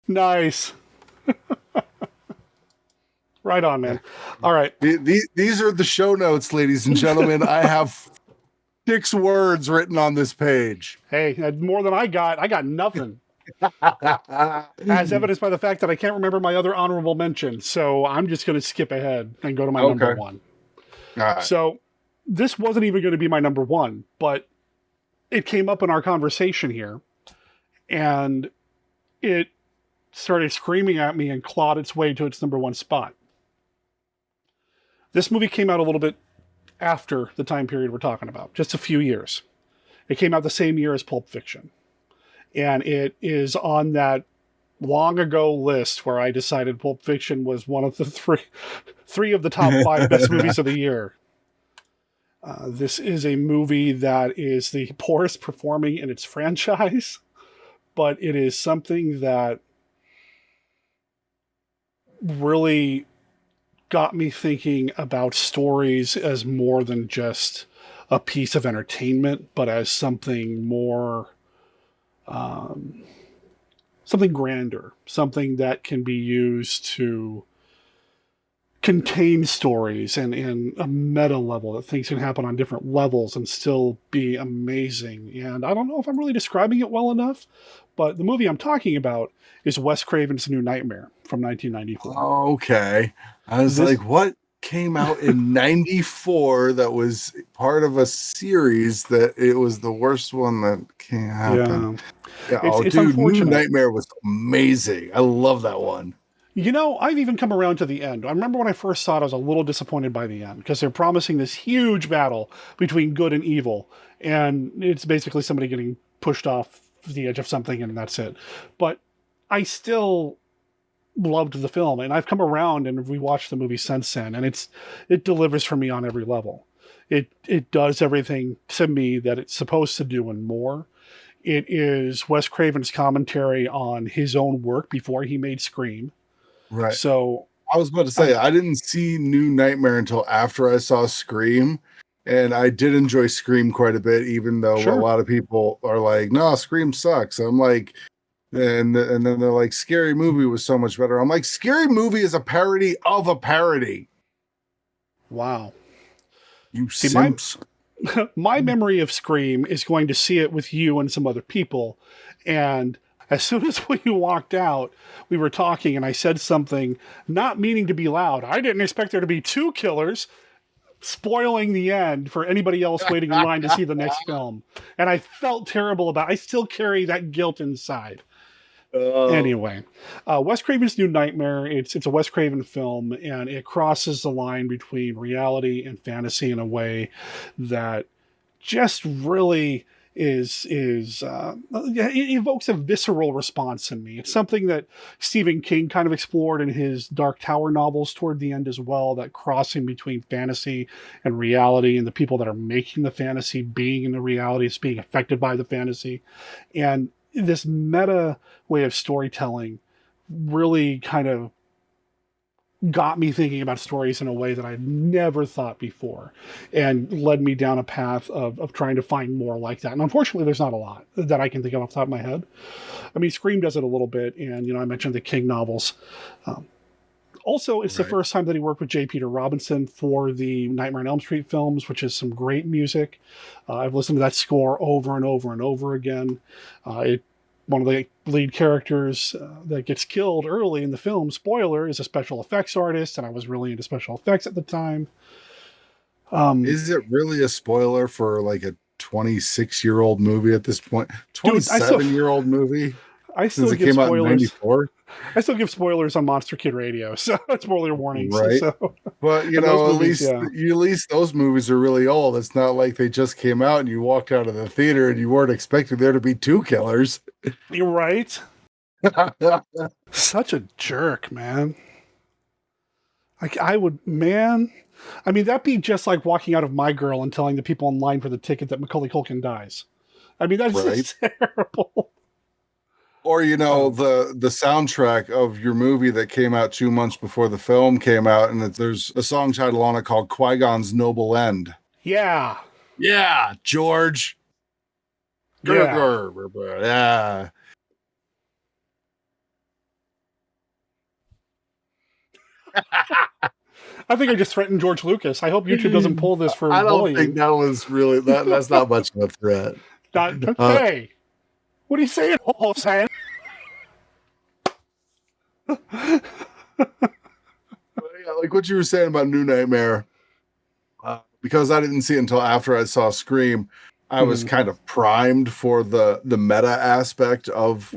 Speaker 1: Nice. Right on, man. All right.
Speaker 2: These are the show notes, ladies and gentlemen. I have 6 words written on this page.
Speaker 1: Hey, more than I got. I got nothing. As evidenced by the fact that I can't remember my other honorable mention. So I'm just going to skip ahead and go to my number one.
Speaker 2: All right.
Speaker 1: So this wasn't even going to be my number one, but it came up in our conversation here and it started screaming at me and clawed its way to its number one spot. This movie came out a little bit after the time period we're talking about, just a few years. It came out the same year as Pulp Fiction. And it is on that long ago list where I decided Pulp Fiction was one of the three of the top 5 best movies of the year. This is a movie that is the poorest performing in its franchise, but it is something that really got me thinking about stories as more than just a piece of entertainment, but as something more, something grander, something that can be used to contain stories and a meta level, that things can happen on different levels and still be amazing. And I don't know if I'm really describing it well enough, but the movie I'm talking about is Wes Craven's New Nightmare from 1994.
Speaker 2: Okay. I was like, what came out in 94 that was part of a series that it was the worst one that can happen? Yeah.
Speaker 1: It's
Speaker 2: New
Speaker 1: unfortunate.
Speaker 2: Nightmare was amazing. I love that one.
Speaker 1: You know, I've even come around to the end. I remember when I first saw it, I was a little disappointed by the end because they're promising this huge battle between good and evil. And it's basically somebody getting pushed off the edge of something and that's it. But I still loved the film and I've come around and we watched the movie since then and it delivers for me on every level. It does everything to me that it's supposed to do and more. It is Wes Craven's commentary on his own work before he made Scream.
Speaker 2: Right.
Speaker 1: So
Speaker 2: I was about to say, I didn't see New Nightmare until after I saw Scream, and I did enjoy Scream quite a bit, even though a lot of people are like, no, Scream sucks. I'm like, and then they're like, Scary Movie was so much better. I'm like, Scary Movie is a parody of a parody.
Speaker 1: Wow.
Speaker 2: You simps.
Speaker 1: My memory of Scream is going to see it with you and some other people, and as soon as we walked out, we were talking and I said something, not meaning to be loud. I didn't expect there to be 2 killers, spoiling the end for anybody else waiting in line to see the next film. And I felt terrible about it. I still carry that guilt inside. Anyway, Wes Craven's New Nightmare, it's a Wes Craven film, and it crosses the line between reality and fantasy in a way that just really it evokes a visceral response in me. It's something that Stephen King kind of explored in his Dark Tower novels toward the end as well, that crossing between fantasy and reality, and the people that are making the fantasy being in the reality is being affected by the fantasy. And this meta way of storytelling really kind of got me thinking about stories in a way that I'd never thought before, and led me down a path of trying to find more like that. And unfortunately, there's not a lot that I can think of off the top of my head. I mean, Scream does it a little bit, and, I mentioned the King novels. Also, it's the first time that he worked with J. Peter Robinson for the Nightmare on Elm Street films, which is some great music. I've listened to that score over and over and over again. One of the lead characters that gets killed early in the film, spoiler, is a special effects artist, and I was really into special effects at the time.
Speaker 2: Is it really a spoiler for like a 26-year-old movie at this point? 27-year-old movie?
Speaker 1: Since it came out in 94? I still give spoilers on Monster Kid Radio, so spoiler warnings.
Speaker 2: Right.
Speaker 1: So.
Speaker 2: But, at least those movies are really old. It's not like they just came out and you walked out of the theater and you weren't expecting there to be two killers.
Speaker 1: You're right. Such a jerk, man. That'd be just like walking out of My Girl and telling the people in line for the ticket that Macaulay Culkin dies. I mean, that's just terrible.
Speaker 2: Or, the soundtrack of your movie that came out 2 months before the film came out, and there's a song title on it called Qui-Gon's Noble End.
Speaker 1: Yeah.
Speaker 2: Yeah, George. Yeah.
Speaker 1: I think I just threatened George Lucas. I hope YouTube doesn't pull this for
Speaker 2: I don't
Speaker 1: bullying.
Speaker 2: think that was really, that's not much of a threat.
Speaker 1: Hey, what are you saying, Sam?
Speaker 2: Like what you were saying about New Nightmare, because I didn't see it until after I saw Scream, I was kind of primed for the meta aspect of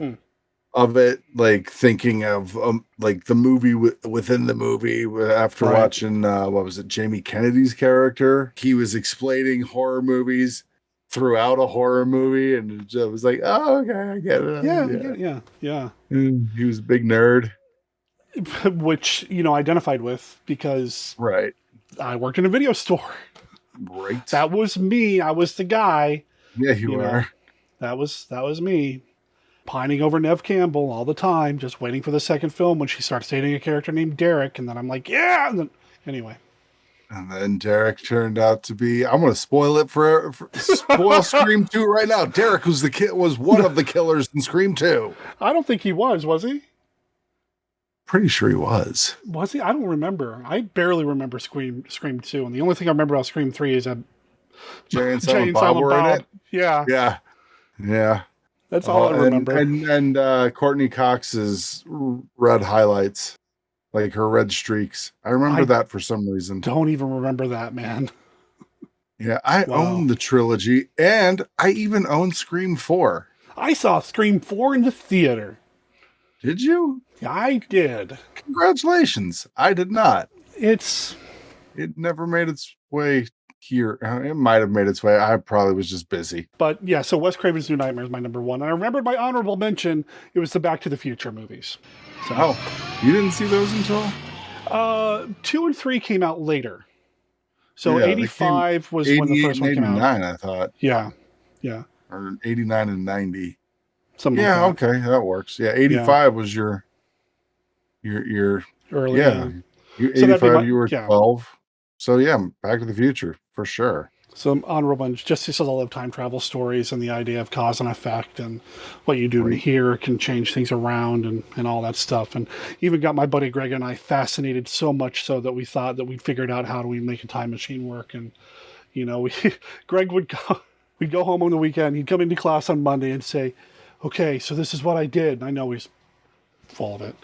Speaker 2: it, like thinking of like the movie within the movie. After watching what was it, Jamie Kennedy's character, he was explaining horror movies throughout a horror movie, and I was like, oh, okay, I get it.
Speaker 1: Yeah.
Speaker 2: He was a big nerd.
Speaker 1: Which, identified with, because I worked in a video store.
Speaker 2: Right.
Speaker 1: That was me. I was the guy.
Speaker 2: Yeah, you were.
Speaker 1: That was me. Pining over Neve Campbell all the time, just waiting for the second film when she starts dating a character named Derek, and then I'm like, yeah! And then, anyway.
Speaker 2: And then Derek turned out to be, I'm going to spoil it spoil Scream 2 right now. Derek was one of the killers in Scream 2.
Speaker 1: I don't think he was he?
Speaker 2: Pretty sure he was.
Speaker 1: Was he? I don't remember. I barely remember Scream 2, and the only thing I remember about Scream 3 is that
Speaker 2: Jay and Silent Bob were in it.
Speaker 1: Yeah.
Speaker 2: Yeah.
Speaker 1: That's all I remember.
Speaker 2: And Courtney Cox's red highlights, like her red streaks. I remember that for some reason.
Speaker 1: Don't even remember that, man.
Speaker 2: Yeah, I own the trilogy, and I even own Scream 4.
Speaker 1: I saw Scream 4 in the theater.
Speaker 2: Did you?
Speaker 1: Yeah, I did.
Speaker 2: Congratulations. I did not.
Speaker 1: It
Speaker 2: never made its way here. It might have made its way. I probably was just busy.
Speaker 1: But yeah, so Wes Craven's New Nightmare is my number one. And I remembered my honorable mention. It was the Back to the Future movies. So,
Speaker 2: you didn't see those until?
Speaker 1: 2 and 3 came out later. So 85 was when the first one came out.
Speaker 2: 89, I thought.
Speaker 1: Yeah.
Speaker 2: Or 89 and 90.
Speaker 1: Something like that.
Speaker 2: Okay, that works. Yeah, 85 was your early. Yeah, 85. You were 12. So yeah, Back to the Future for sure.
Speaker 1: Some honorable mentions, just because I love time travel stories and the idea of cause and effect, and what you do here can change things around and all that stuff. And even got my buddy Greg and I fascinated so much so that we thought that we'd figured out how do we make a time machine work. And Greg we'd go home on the weekend. He'd come into class on Monday and say, "Okay, so this is what I did." And I know he's full of it.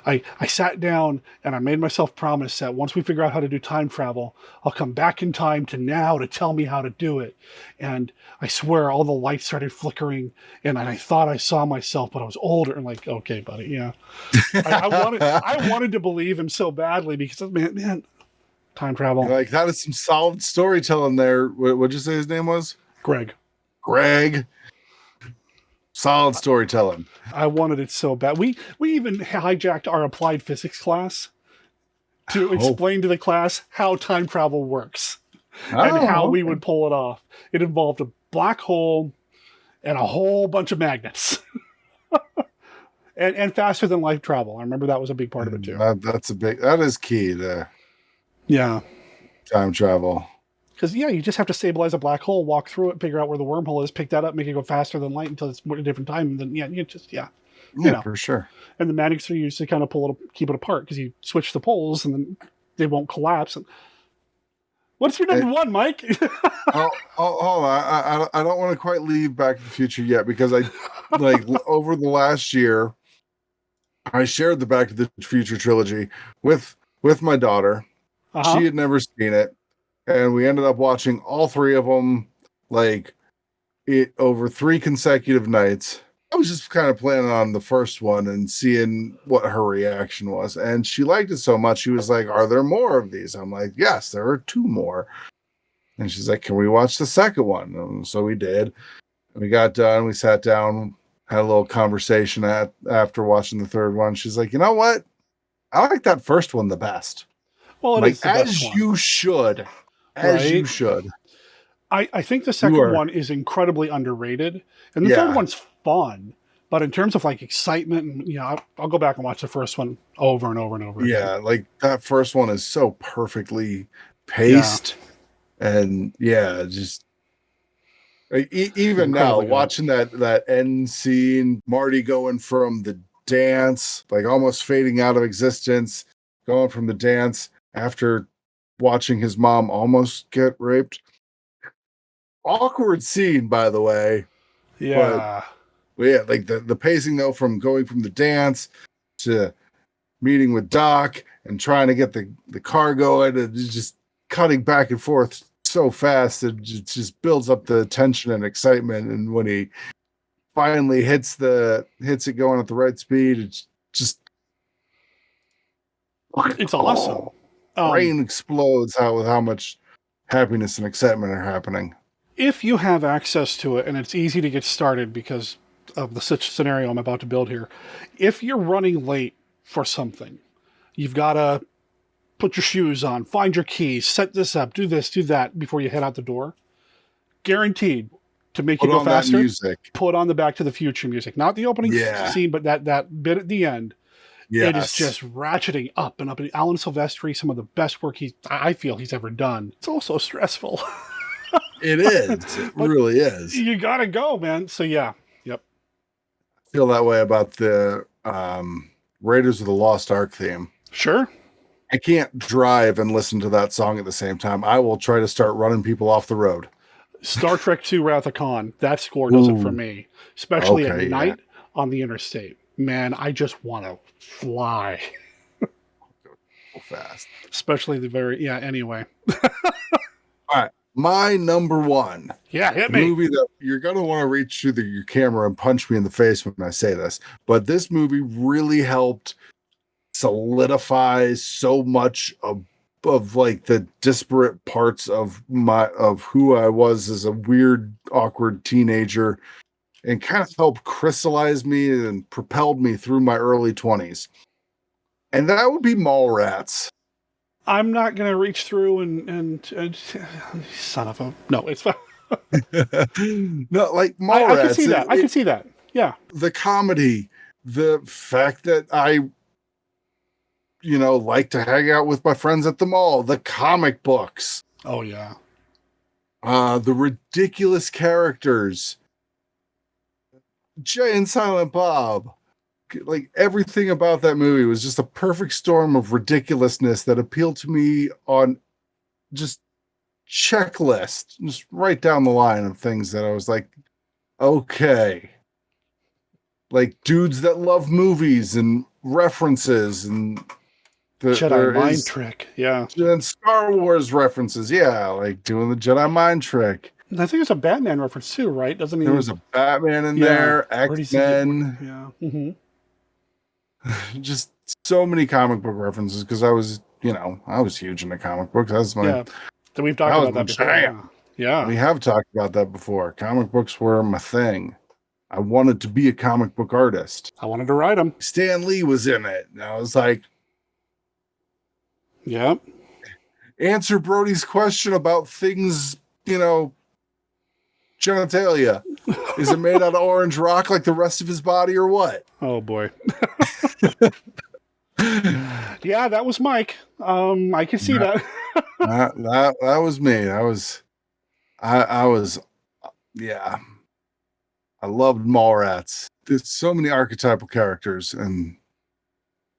Speaker 1: I sat down and I made myself promise that once we figure out how to do time travel, I'll come back in time to now to tell me how to do it. And I swear all the lights started flickering and I thought I saw myself, but I was older. And like, okay, buddy, yeah. I wanted to believe him so badly because, man, time travel.
Speaker 2: Like, that is some solid storytelling there. What'd you say his name was?
Speaker 1: Greg.
Speaker 2: Greg. Solid storytelling.
Speaker 1: I wanted it so bad. We even hijacked our applied physics class to explain to the class how time travel works and how we would pull it off. It involved a black hole and a whole bunch of magnets. and faster than light travel. I remember that was a big part of it too.
Speaker 2: That is key to time travel.
Speaker 1: Because you just have to stabilize a black hole, walk through it, figure out where the wormhole is, pick that up, make it go faster than light until it's a different time. And then
Speaker 2: For sure.
Speaker 1: And the magnets are used to kind of keep it apart because you switch the poles and then they won't collapse. And what's your number one, Mike?
Speaker 2: Hold on. I don't want to quite leave Back to the Future yet because over the last year, I shared the Back to the Future trilogy with my daughter. She had never seen it. And we ended up watching all three of them over 3 consecutive nights. I was just kind of planning on the first one and seeing what her reaction was. And she liked it so much, she was like, "Are there more of these?" I'm like, "Yes, there are 2 more." And she's like, "Can we watch the second one?" And so we did. And we got done. We sat down, had a little conversation after watching the third one. She's like, "You know what? I like that first one the best."
Speaker 1: Well,
Speaker 2: it is the best one. You should. As you should.
Speaker 1: I think the second one is incredibly underrated, and the third one's fun. But in terms of excitement, and I'll go back and watch the first one over and over and over.
Speaker 2: Yeah, again. That first one is so perfectly paced, and just even now watching that end scene, Marty going from the dance, almost fading out of existence, going from the dance after watching his mom almost get raped. Awkward scene, by the way.
Speaker 1: Yeah.
Speaker 2: But the pacing though, from going from the dance to meeting with Doc and trying to get the car going and just cutting back and forth so fast, it just builds up the tension and excitement. And when he finally hits it going at the right speed, it's
Speaker 1: awesome.
Speaker 2: Brain explodes with how much happiness and excitement are happening.
Speaker 1: If you have access to it, and it's easy to get started because of the such scenario I'm about to build here. If you're running late for something, you've got to put your shoes on, find your keys, set this up, do this, do that before you head out the door. Guaranteed to make you go faster. Put on the Back to the Future music, not the opening scene, but that bit at the end. Yes. It is just ratcheting up and up. And Alan Silvestri, some of the best work I feel he's ever done. It's also stressful.
Speaker 2: It is. It really is.
Speaker 1: You gotta go, man. So yep.
Speaker 2: I feel that way about the Raiders of the Lost Ark theme.
Speaker 1: Sure.
Speaker 2: I can't drive and listen to that song at the same time. I will try to start running people off the road.
Speaker 1: Star Trek II Wrath of Khan. That score does it for me, especially at night on the interstate. Man, I just want to fly.
Speaker 2: So fast.
Speaker 1: Especially anyway.
Speaker 2: All right. My number one.
Speaker 1: Yeah, hit me.
Speaker 2: Movie that you're going to want to reach through your camera and punch me in the face when I say this. But this movie really helped solidify so much of the disparate parts of who I was as a weird, awkward teenager, and kind of helped crystallize me and propelled me through my early 20s. And that would be Mallrats.
Speaker 1: I'm not going to reach through and son of a... No, it's fine.
Speaker 2: No, Mallrats.
Speaker 1: I can see that. I can see that. Yeah.
Speaker 2: The comedy, the fact that I, like to hang out with my friends at the mall, the comic books.
Speaker 1: Oh, yeah.
Speaker 2: The ridiculous characters. Jay and Silent Bob. Everything about that movie was just a perfect storm of ridiculousness that appealed to me on just checklist, just right down the line of things that I was like, okay. Dudes that love movies and references and
Speaker 1: Jedi mind trick. Yeah.
Speaker 2: And Star Wars references. Yeah. Doing the Jedi mind trick.
Speaker 1: I think it's a Batman reference too, right? Doesn't he?
Speaker 2: There was a Batman in there, X-Men.
Speaker 1: Yeah. Mm-hmm.
Speaker 2: Just so many comic book references because I was huge into comic books. That's my
Speaker 1: we've talked about that before. Yeah.
Speaker 2: We have talked about that before. Comic books were my thing. I wanted to be a comic book artist.
Speaker 1: I wanted to write them.
Speaker 2: Stan Lee was in it. And I was like,
Speaker 1: Yeah.
Speaker 2: answer Brody's question about things, genitalia. Is it made out of orange rock like the rest of his body or what?
Speaker 1: Oh boy. Yeah, that was Mike. I can see that.
Speaker 2: that was me. I was, yeah. I loved Mallrats. There's so many archetypal characters, and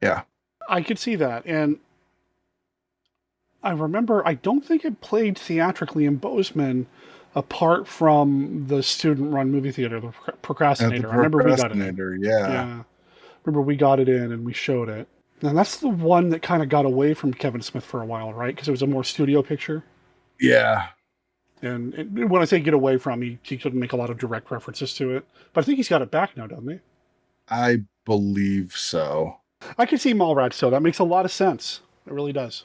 Speaker 2: yeah.
Speaker 1: I could see that. And I remember, I don't think it played theatrically in Bozeman apart from the student-run movie theater, the Procrastinator. I remember we got it in. Yeah. Remember we got it in and we showed it. And that's the one that kind of got away from Kevin Smith for a while, right? Because it was a more studio picture.
Speaker 2: Yeah.
Speaker 1: And when I say get away from, he couldn't make a lot of direct references to it. But I think he's got it back now, doesn't he?
Speaker 2: I believe so.
Speaker 1: I can see Mallrats, so that makes a lot of sense. It really does.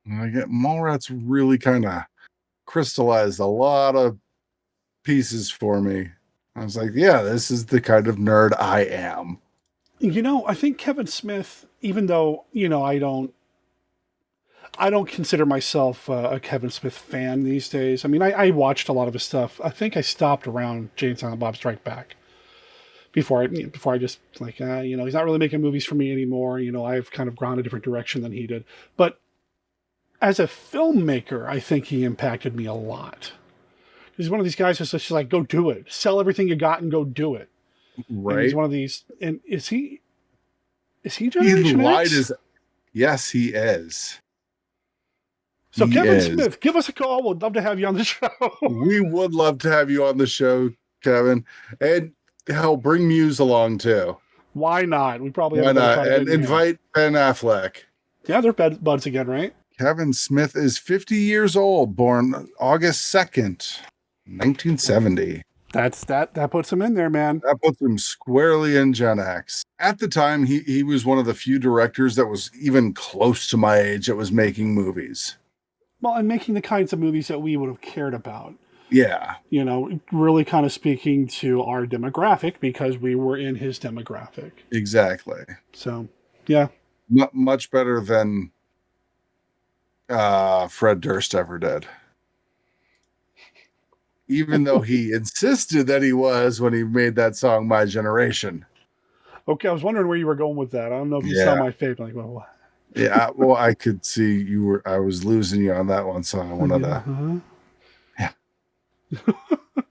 Speaker 2: Mallrats really kind of crystallized a lot of pieces for me. I was like, yeah, this is the kind of nerd I am.
Speaker 1: I think Kevin Smith, even though, I don't consider myself a Kevin Smith fan these days. I mean, I watched a lot of his stuff. I think I stopped around Jay and Silent Bob Strike Back before I just like, he's not really making movies for me anymore. I've kind of gone a different direction than he did. But as a filmmaker, I think he impacted me a lot. He's one of these guys who's just like, go do it. Sell everything you got and go do it.
Speaker 2: Right.
Speaker 1: And he's one of these. And is he Generation X?
Speaker 2: Yes, he is.
Speaker 1: So Kevin Smith, give us a call. We'd love to have you on the show.
Speaker 2: We would love to have you on the show, Kevin. And hell, bring Muse along too.
Speaker 1: Why not? We probably
Speaker 2: Why not? And invite Ben Affleck.
Speaker 1: Yeah, they're buds again, right?
Speaker 2: Kevin Smith is 50 years old, born August 2nd, 1970.
Speaker 1: That puts him in there, man.
Speaker 2: That puts him squarely in Gen X. At the time, he was one of the few directors that was even close to my age that was making movies.
Speaker 1: Well, and making the kinds of movies that we would have cared about.
Speaker 2: Yeah.
Speaker 1: Really kind of speaking to our demographic because we were in his demographic.
Speaker 2: Exactly.
Speaker 1: So, yeah.
Speaker 2: Much better than Fred Durst ever did. Even though he insisted that he was when he made that song, My Generation.
Speaker 1: Okay, I was wondering where you were going with that. I don't know if you saw my face. Like, well, what?
Speaker 2: Yeah, well, I could see I was losing you on that one, so I wanted to. Yeah.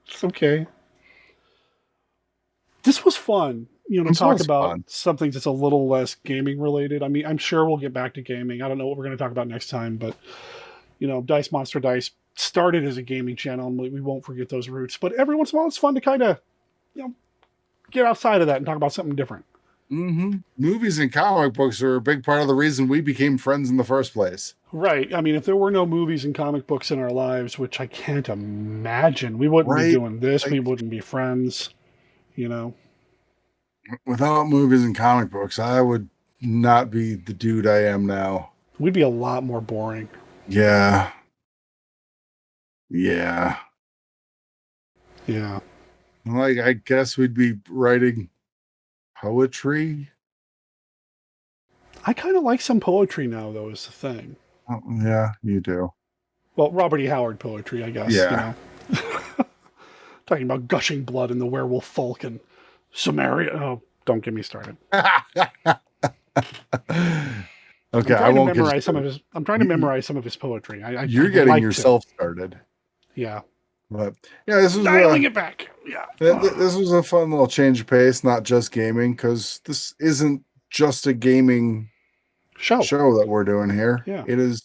Speaker 1: It's okay. This was fun, to talk about something that's a little less gaming related. I mean, I'm sure we'll get back to gaming. I don't know what we're going to talk about next time, but, Dice Monster Dice started as a gaming channel, and we won't forget those roots. But every once in a while, it's fun to kind of, get outside of that and talk about something different.
Speaker 2: Mm-hmm. Movies and comic books are a big part of the reason we became friends in the first place.
Speaker 1: Right. I mean, if there were no movies and comic books in our lives, which I can't imagine, we wouldn't be doing this. We wouldn't be friends,
Speaker 2: Without movies and comic books, I would not be the dude I am now.
Speaker 1: We'd be a lot more boring.
Speaker 2: Yeah. Yeah.
Speaker 1: Yeah.
Speaker 2: I guess we'd be writing poetry.
Speaker 1: I kind of like some poetry now, though, is the thing.
Speaker 2: Oh, yeah, you do.
Speaker 1: Well, Robert E. Howard poetry, I guess.
Speaker 2: Yeah.
Speaker 1: Talking about gushing blood in the werewolf folk and Samaria. Oh, don't get me started.
Speaker 2: Okay, I won't
Speaker 1: memorize some of his. I'm trying to memorize some of his poetry.
Speaker 2: You're getting yourself started.
Speaker 1: Yeah.
Speaker 2: But yeah, this was
Speaker 1: dialing it back. Yeah.
Speaker 2: This was a fun little change of pace, not just gaming, because this isn't just a gaming show that we're doing here.
Speaker 1: Yeah.
Speaker 2: It is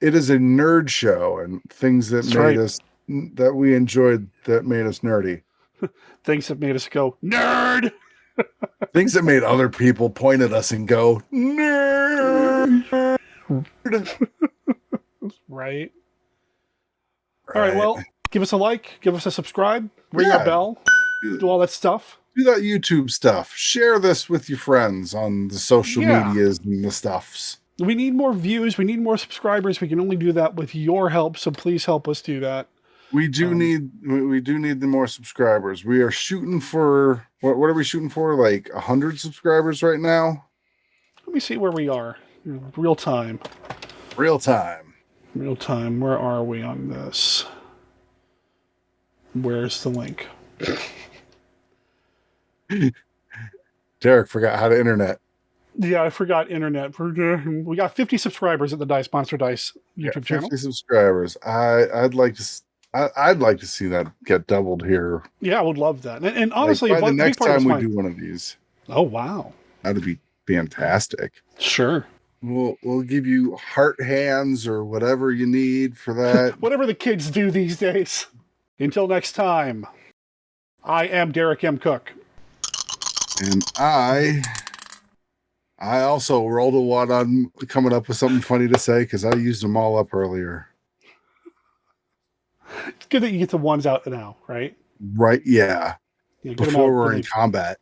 Speaker 2: a nerd show and things that us that we enjoyed that made us nerdy.
Speaker 1: Things that made us go nerd.
Speaker 2: Things that made other people point at us and go nerd.
Speaker 1: Right. All right, well, give us a like, give us a subscribe, ring our bell, do all that stuff.
Speaker 2: Do that YouTube stuff. Share this with your friends on the social medias and the stuffs.
Speaker 1: We need more views. We need more subscribers. We can only do that with your help. So please help us do that.
Speaker 2: We do need the more subscribers. We are shooting for what are we shooting for? Like 100 subscribers right now.
Speaker 1: Let me see where we are. Real time.
Speaker 2: Real time.
Speaker 1: Real time. Where are we on this? Where's the link?
Speaker 2: Derek forgot how to internet.
Speaker 1: Yeah, I forgot internet. We got 50 subscribers at the Dice Monster Dice YouTube channel.
Speaker 2: 50 subscribers. I'd like to see that get doubled here.
Speaker 1: Yeah, I would love that. And honestly,
Speaker 2: by the next time we
Speaker 1: do
Speaker 2: one of these.
Speaker 1: Oh wow,
Speaker 2: that'd be fantastic.
Speaker 1: Sure.
Speaker 2: We'll give you heart hands or whatever you need for that.
Speaker 1: Whatever the kids do these days. Until next time, I am Derek M. Cook.
Speaker 2: And I also rolled a one on coming up with something funny to say because I used them all up earlier.
Speaker 1: It's good that you get the ones out now, right?
Speaker 2: Right, yeah. Before we're in
Speaker 1: combat.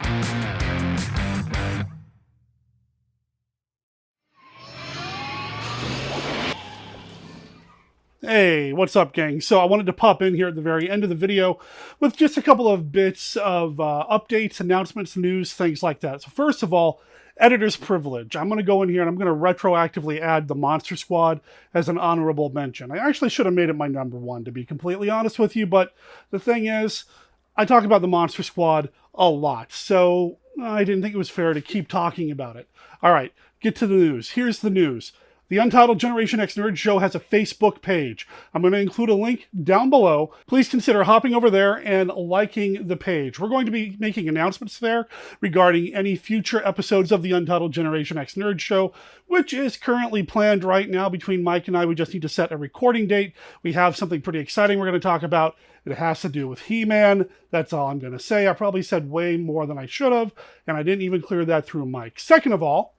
Speaker 1: Hey, what's up, gang? So I wanted to pop in here at the very end of the video with just a couple of bits of updates, announcements, news, things like that. So first of all, editor's privilege. I'm going to go in here and I'm going to retroactively add the Monster Squad as an honorable mention. I actually should have made it my number one, to be completely honest with you, but the thing is, I talk about the Monster Squad a lot, so I didn't think it was fair to keep talking about it. All right, get to the news. Here's the news. The Untitled Generation X Nerd Show has a Facebook page. I'm going to include a link down below. Please consider hopping over there and liking the page. We're going to be making announcements there regarding any future episodes of the Untitled Generation X Nerd Show, which is currently planned right now between Mike and I. We just need to set a recording date. We have something pretty exciting we're going to talk about. It has to do with He-Man. That's all I'm going to say. I probably said way more than I should have, and I didn't even clear that through Mike. Second of all,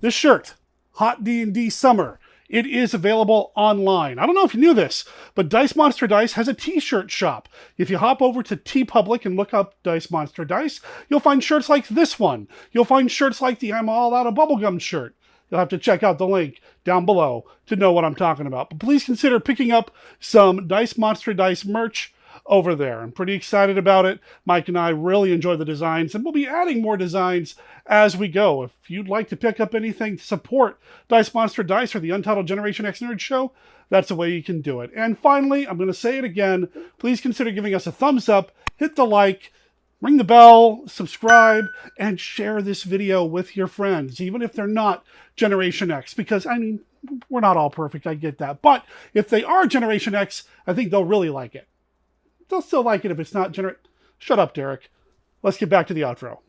Speaker 1: this shirt. Hot D&D Summer. It is available online. I don't know if you knew this, but Dice Monster Dice has a t-shirt shop. If you hop over to TeePublic and look up Dice Monster Dice, you'll find shirts like this one. You'll find shirts like the I'm All Out of Bubblegum shirt. You'll have to check out the link down below to know what I'm talking about. But please consider picking up some Dice Monster Dice merch over there. I'm pretty excited about it. Mike and I really enjoy the designs, and we'll be adding more designs as we go. If you'd like to pick up anything to support Dice Monster Dice or the Untitled Generation X Nerd Show, that's the way you can do it. And finally, I'm going to say it again, please consider giving us a thumbs up, hit the like, ring the bell, subscribe, and share this video with your friends, even if they're not Generation X, because, I mean, we're not all perfect, I get that. But if they are Generation X, I think they'll really like it. They'll still like it if it's not Shut up, Derek. Let's get back to the outro.